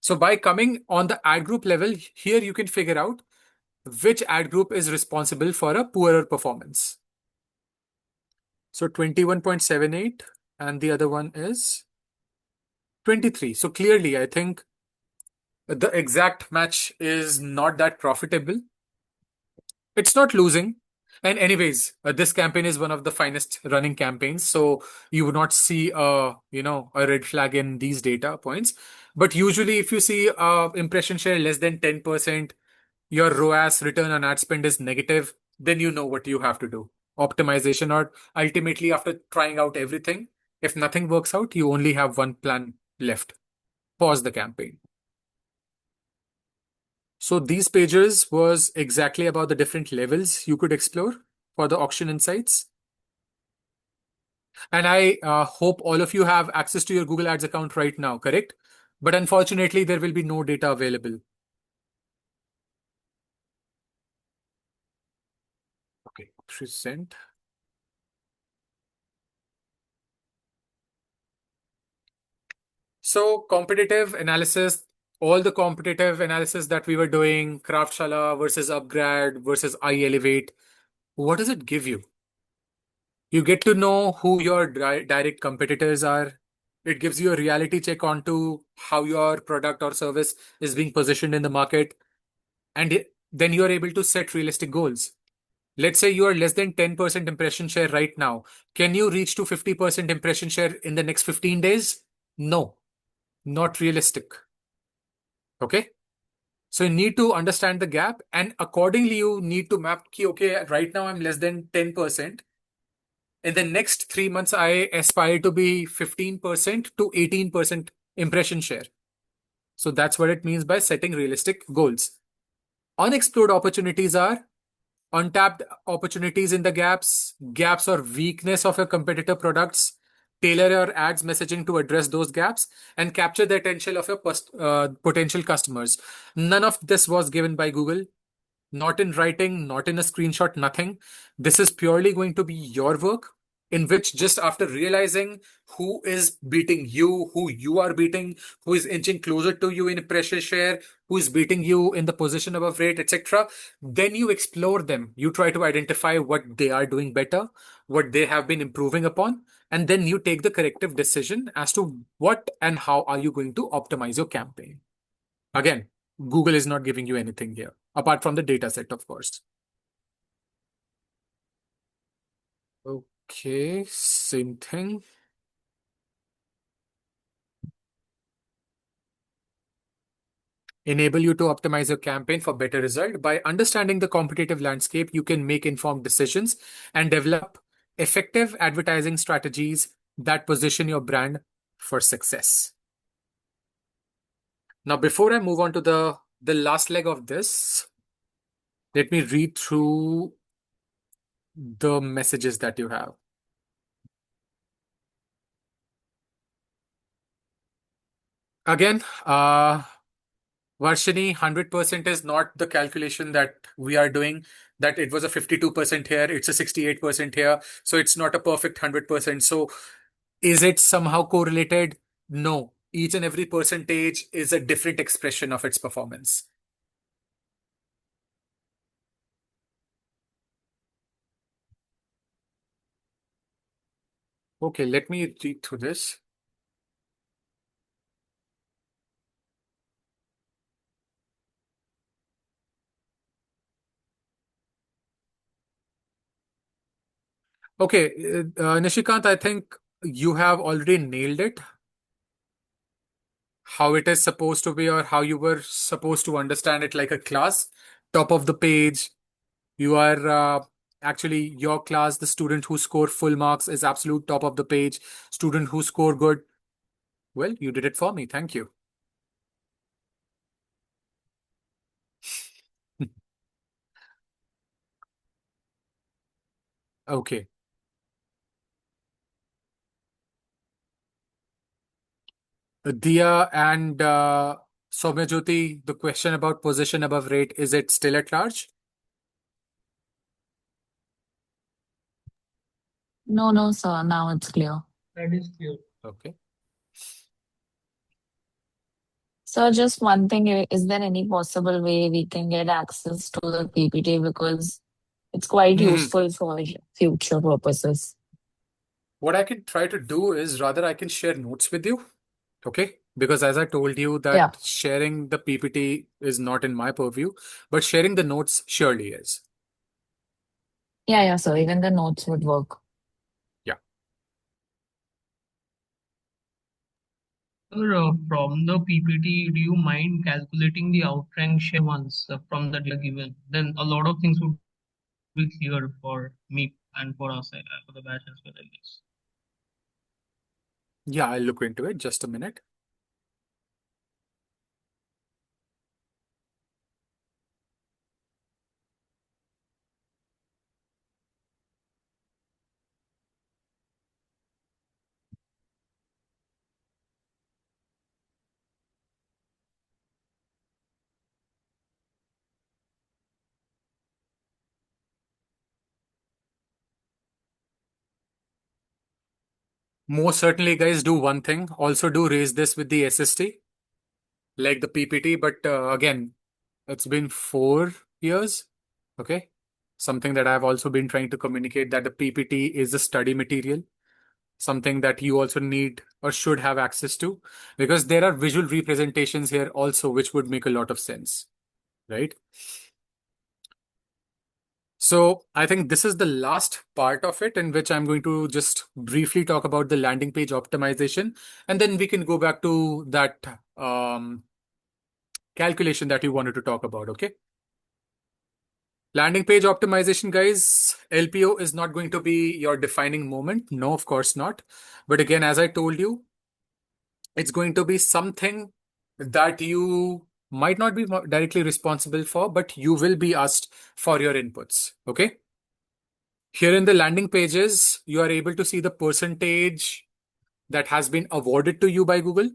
So by coming on the ad group level, here you can figure out which ad group is responsible for a poorer performance. So 21.78 and the other one is 23. So clearly, I think the exact match is not that profitable. It's not losing. And anyways, this campaign is one of the finest running campaigns. So you would not see a red flag in these data points. But usually if you see impression share less than 10%, your ROAS, return on ad spend, is negative, then you know what you have to do. Optimization, or ultimately after trying out everything, if nothing works out, you only have one plan left. Pause the campaign. So these pages was exactly about the different levels you could explore for the auction insights. And I hope all of you have access to your Google Ads account right now, correct? But unfortunately, there will be no data available. Okay, present. So competitive analysis, all the competitive analysis that we were doing, Craftshala versus Upgrad versus iElevate, what does it give you? You get to know who your direct competitors are. It gives you a reality check onto how your product or service is being positioned in the market. And then you are able to set realistic goals. Let's say you are less than 10% impression share right now. Can you reach to 50% impression share in the next 15 days? No, not realistic. Okay. So you need to understand the gap, and accordingly you need to map key, okay, right now I'm less than 10%. In the next 3 months, I aspire to be 15% to 18% impression share. So that's what it means by setting realistic goals. Unexplored opportunities are untapped opportunities in the gaps or weakness of your competitor products, tailor your ads messaging to address those gaps, and capture the attention of your potential customers. None of this was given by Google, not in writing, not in a screenshot, nothing. This is purely going to be your work, in which just after realizing who is beating you, who you are beating, who is inching closer to you in pressure share, who is beating you in the position above rate, etc., then you explore them. You try to identify what they are doing better, what they have been improving upon, and then you take the corrective decision as to what and how are you going to optimize your campaign. Again, Google is not giving you anything here, apart from the data set, of course. Okay, same thing. Enable you to optimize your campaign for better result. By understanding the competitive landscape, you can make informed decisions and develop effective advertising strategies that position your brand for success. Now, before I move on to the last leg of this, let me read through the messages that you have. Again, Varshini, 100% is not the calculation that we are doing, that it was a 52% here, it's a 68% here, so it's not a perfect 100%. So is it somehow correlated? No. Each and every percentage is a different expression of its performance. Okay, let me read through this. Okay, Nishikant, I think you have already nailed it. How it is supposed to be, or how you were supposed to understand it, like a class. Top of the page, you are actually your class, the student who scored full marks is absolute top of the page. Student who score good, well, you did it for me. Thank you. Okay. Dia and Soumyajyoti, the question about position above rate, is it still at large? No, sir. Now it's clear. That is clear. Okay. So just one thing, is there any possible way we can get access to the PPT, because it's quite useful for future purposes? What I can try to do is rather I can share notes with you. Okay. Because as I told you that sharing the PPT is not in my purview, but sharing the notes surely is. Yeah, so even the notes would work. Yeah. Sir, from the PPT, do you mind calculating the outrank share once from the data given? Then a lot of things would be clear for me and for us, for the batch as well, I guess. Yeah, I'll look into it. Just a minute. Most certainly, guys, do one thing. Also do raise this with the SST, like the PPT. But again, it's been 4 years. Okay. Something that I've also been trying to communicate, that the PPT is a study material, something that you also need or should have access to, because there are visual representations here also, which would make a lot of sense, right? So I think this is the last part of it, in which I'm going to just briefly talk about the landing page optimization, and then we can go back to that calculation that you wanted to talk about, okay? Landing page optimization, guys, LPO is not going to be your defining moment. No, of course not. But again, as I told you, it's going to be something that you might not be directly responsible for, but you will be asked for your inputs. Okay. Here in the landing pages, you are able to see the percentage that has been awarded to you by Google.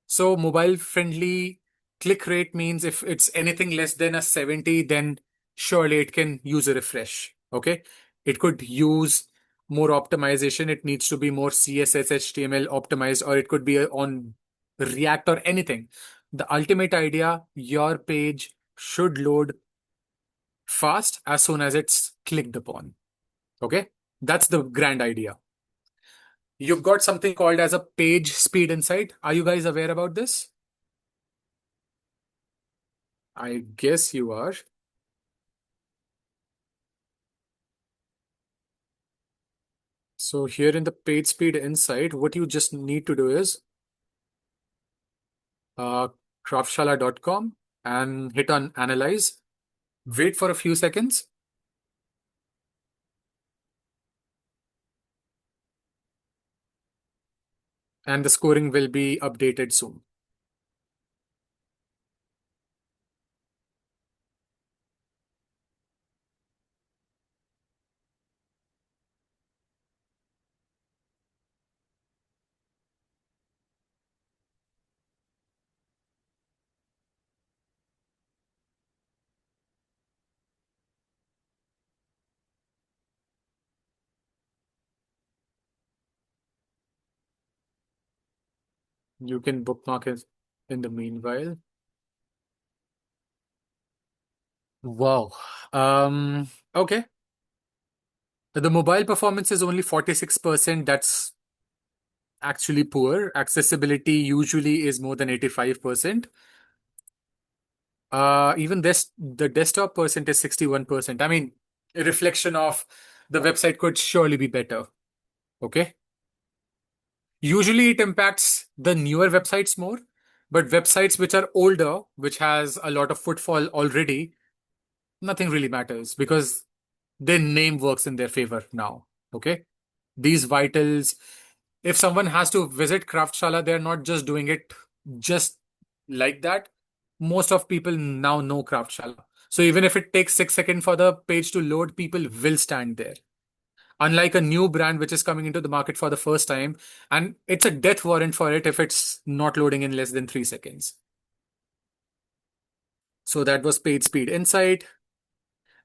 So mobile friendly click rate means if it's anything less than a 70, then surely it can use a refresh. Okay. It could use more optimization. It needs to be more CSS, HTML optimized, or it could be on React or anything. The ultimate idea, your page should load fast as soon as it's clicked upon. Okay. That's the grand idea. You've got something called as a page speed insight. Are you guys aware about this? I guess you are. So here in the page speed insight, what you just need to do is craftshala.com and hit on analyze. Wait for a few seconds. And the scoring will be updated soon. You can bookmark it in the meanwhile. Wow. Okay. The mobile performance is only 46%. That's actually poor. Accessibility usually is more than 85%. Even this, the desktop percent is 61%. I mean, a reflection of the website could surely be better. Okay. Usually it impacts the newer websites more, but websites which are older, which has a lot of footfall already, nothing really matters because their name works in their favor now. Okay. These vitals, if someone has to visit Craftshala, they're not just doing it just like that. Most of people now know Craftshala. So even if it takes 6 seconds for the page to load, people will stand there. Unlike a new brand which is coming into the market for the first time, and it's a death warrant for it if it's not loading in less than 3 seconds. So that was page speed insight.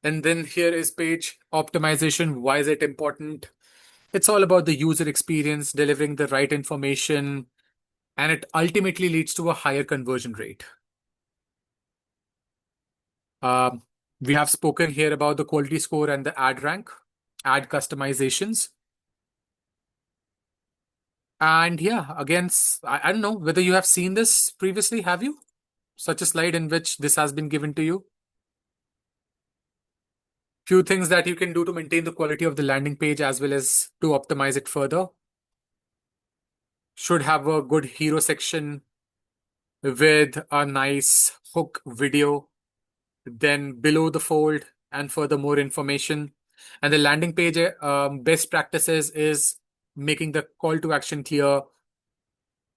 And then here is page optimization. Why is it important? It's all about the user experience, delivering the right information, and it ultimately leads to a higher conversion rate. We have spoken here about the quality score and the ad rank, ad customizations. And yeah, again, I don't know whether you have seen this previously, have you? Such a slide in which this has been given to you. Few things that you can do to maintain the quality of the landing page as well as to optimize it further. Should have a good hero section with a nice hook video, then below the fold and further more information. And the landing page best practices is making the call to action clear,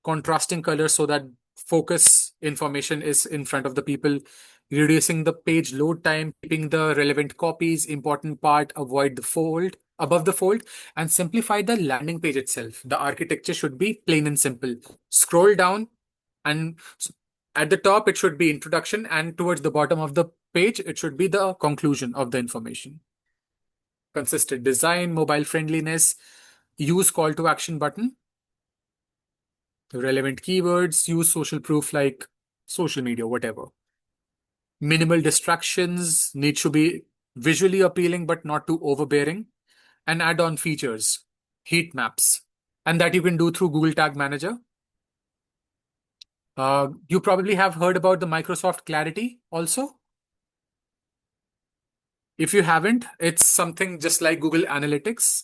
contrasting colors so that focus information is in front of the people, reducing the page load time, keeping the relevant copies, important part, avoid the fold, above the fold, and simplify the landing page itself. The architecture should be plain and simple. Scroll down and at the top, it should be introduction, and towards the bottom of the page, it should be the conclusion of the information. Consistent design, mobile friendliness, use call to action button, relevant keywords, use social proof like social media, whatever. Minimal distractions, need to be visually appealing but not too overbearing, and add-on features, heat maps, and that you can do through Google Tag Manager. You probably have heard about the Microsoft Clarity also. If you haven't, it's something just like Google Analytics.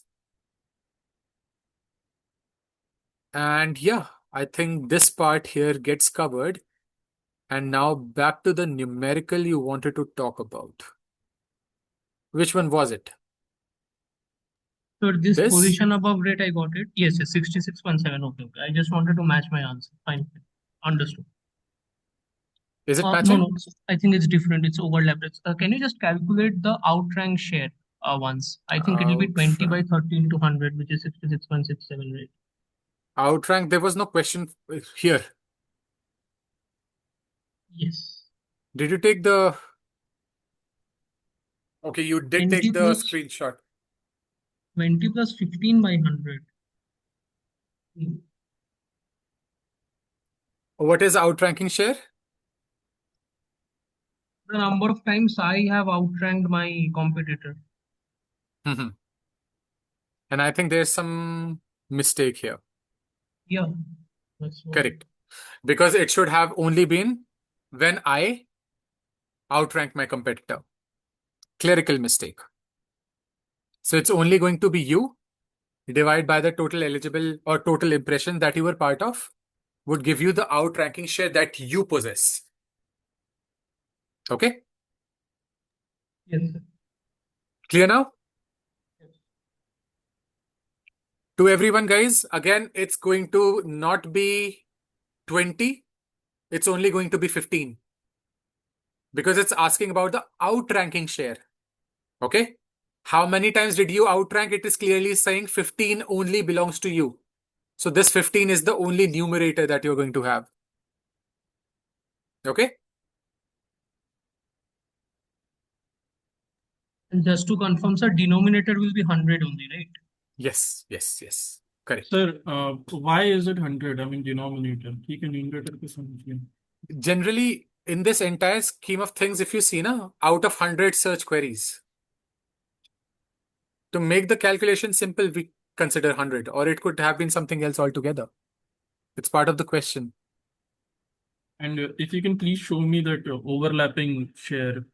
And yeah, I think this part here gets covered. And now back to the numerical you wanted to talk about. Which one was it? So this This? position above rate, I got it. Yes, yes, 66.7. Okay, okay. I just wanted to match my answer. Fine. Understood. Is it No, matching? no, I think it's different. It's overlapped. Can you just calculate the outrank share once? I think it will be 20 by Outrank. 30 into 100, which is 66.67, right? Outrank, there was no question here. Yes. Did you take the... Okay, you did 20 take the plus screenshot. 20 plus 15 by 100. What is outranking share? The number of times I have outranked my competitor. And I think there's some mistake here. Yeah, that's what. Correct. Because it should have only been when I outrank my competitor. Clerical mistake. So it's only going to be you divided by the total eligible or total impression that you were part of would give you the outranking share that you possess. Okay? Yes, sir. Clear now? To everyone, guys, again, it's going to not be 20. It's only going to be 15. Because it's asking about the outranking share. Okay? How many times did you outrank? It is clearly saying 15 only belongs to you. So this 15 is the only numerator that you're going to have. Okay? And just to confirm, sir, denominator will be 100 only, right? Yes, yes, yes. Correct. Sir, why is it 100? I mean, denominator. ठीक है, numerator के समझिए. Generally, in this entire scheme of things, if you see, out of 100 search queries, to make the calculation simple, we consider 100, or it could have been something else altogether. It's part of the question. And if you can please show me that overlapping share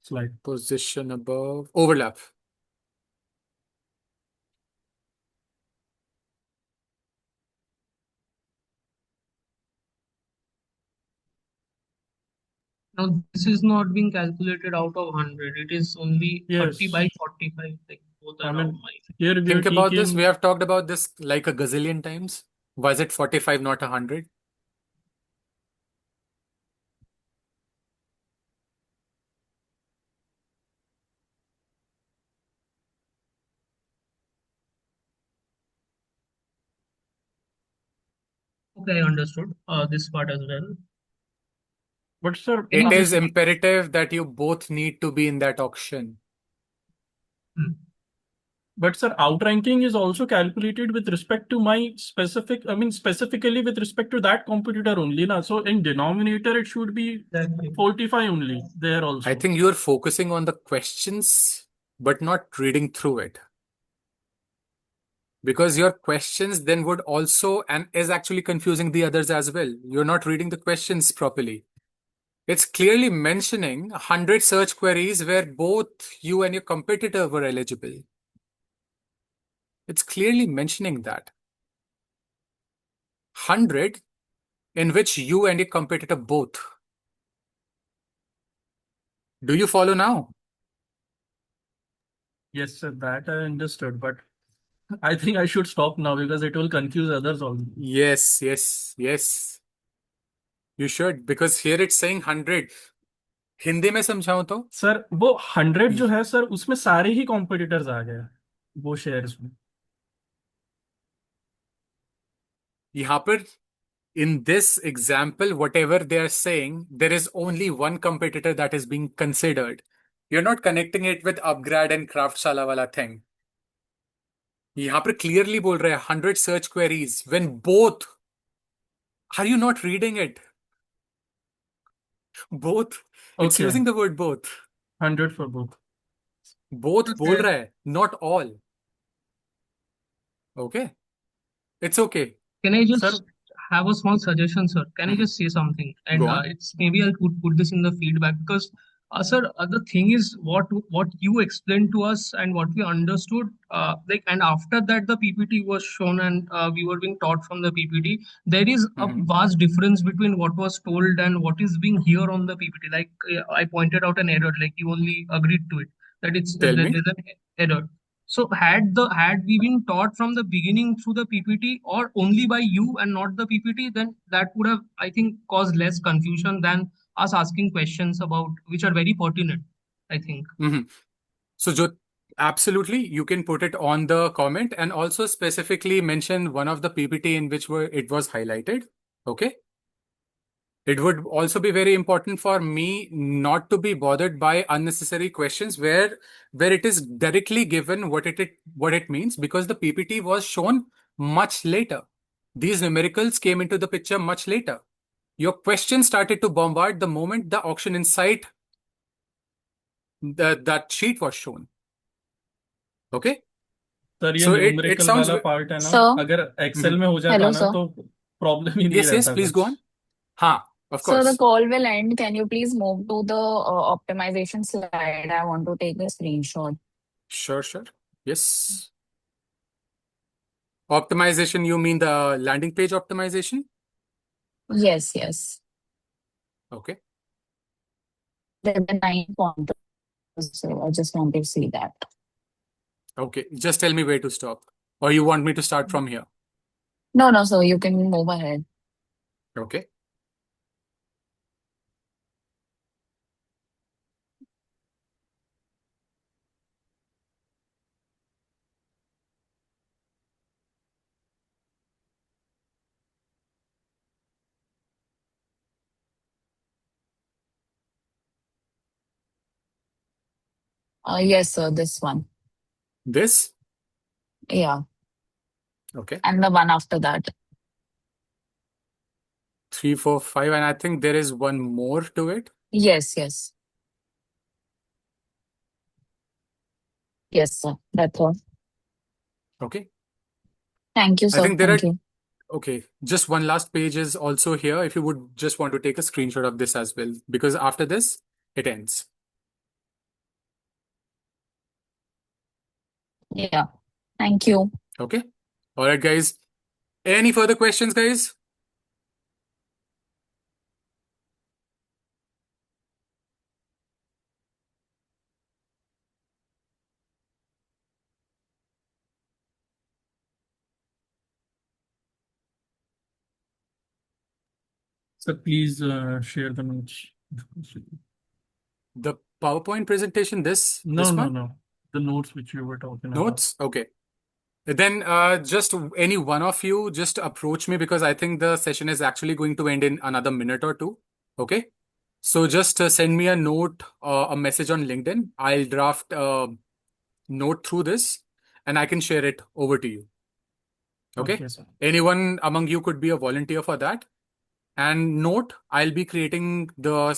slide. Position above, overlap. Now, this is not being calculated out of 100. It is only 30 by 45. Like both are now Here we Think are about this. taking- We have talked about this like a gazillion times. Why is it 45, not 100? Okay, I understood this part as well. But sir, It is imperative that you both need to be in that auction. But sir, outranking is also calculated with respect to my specific, I mean, specifically with respect to that competitor only. Na? So in denominator, it should be 45 only there also. I think you're focusing on the questions, but not reading through it. Because your questions then would also, and is actually confusing the others as well. You're not reading the questions properly. It's clearly mentioning 100 search queries where both you and your competitor were eligible. It's clearly mentioning that. 100 in which you and your competitor both. Do you follow now? Yes, sir, that I understood, but I think I should stop now because it will confuse others also. Yes, yes, yes. You should, because here it's saying 100. Hindi में समझाऊं तो sir वो 100 जो है sir उसमें सारे ही competitors आ गए वो शेयर्स में. यहाँ पर in this example, whatever they are saying, there is only one competitor that is being considered. You're not connecting it with Upgrad and Craftshala wala thing. यहाँ पर clearly बोल रहे हैं 100 search queries when both. Are you not reading it? Both. It's Okay. using the word both. 100 for both. Both बोल रहा है, not all. Okay. It's okay. Can I just have a small suggestion, sir? Can I just say something? And Go on. it's maybe I'll put this in the feedback because, sir, the thing is what you explained to us and what we understood, like, and after that the PPT was shown and we were being taught from the PPT. There is a vast difference between what was told and what is being here on the PPT. Like I pointed out an error, like you only agreed to it that it's Tell me. there's an error. So had we been taught from the beginning through the PPT or only by you and not the PPT, then that would have, I think, caused less confusion than us asking questions about which are very pertinent, I think. So Jyot, absolutely, you can put it on the comment and also specifically mention one of the PPT in which it was highlighted. Okay. It would also be very important for me not to be bothered by unnecessary questions where it is directly given what it means, because the PPT was shown much later. These numericals came into the picture much later. Your question started to bombard the moment the auction insight that sheet was shown. Okay. Sir ये So it numerical sounds वाला part है ना, Sir, अगर Excel में हो जाता hello, ना sir. तो प्रॉब्लम ही नहीं yes, रहता please कुछ. go on. हाँ, of So the course. call will end. Can you please move to the optimization slide? I want to take a screenshot. Sure. Yes. Optimization, you mean the landing page optimization? Yes. Okay. The 9 pointers. So I just want to see that. Okay. Just tell me where to stop. Or you want me to start from here? No, so you can move ahead. Okay. Yes, sir, this one. This? Yeah. Okay. And the one after that. 3, 4, 5, and I think there is one more to it. Yes. Yes, sir. That's all. Okay. Thank you, I sir. think there Thank are. you. Okay. Just one last page is also here. If you would just want to take a screenshot of this as well, because after this, it ends. Yeah. Thank you. Okay. All right, guys. Any further questions, guys? So please share the notes. The PowerPoint presentation, this one? No. The notes which you were talking about. Notes? Okay. Then just any one of you just approach me, because I think the session is actually going to end in another minute or two. Okay. So just send me a note, a message on LinkedIn. I'll draft a note through this and I can share it over to you. Okay. Okay, sir. Anyone among you could be a volunteer for that. And note, I'll be creating the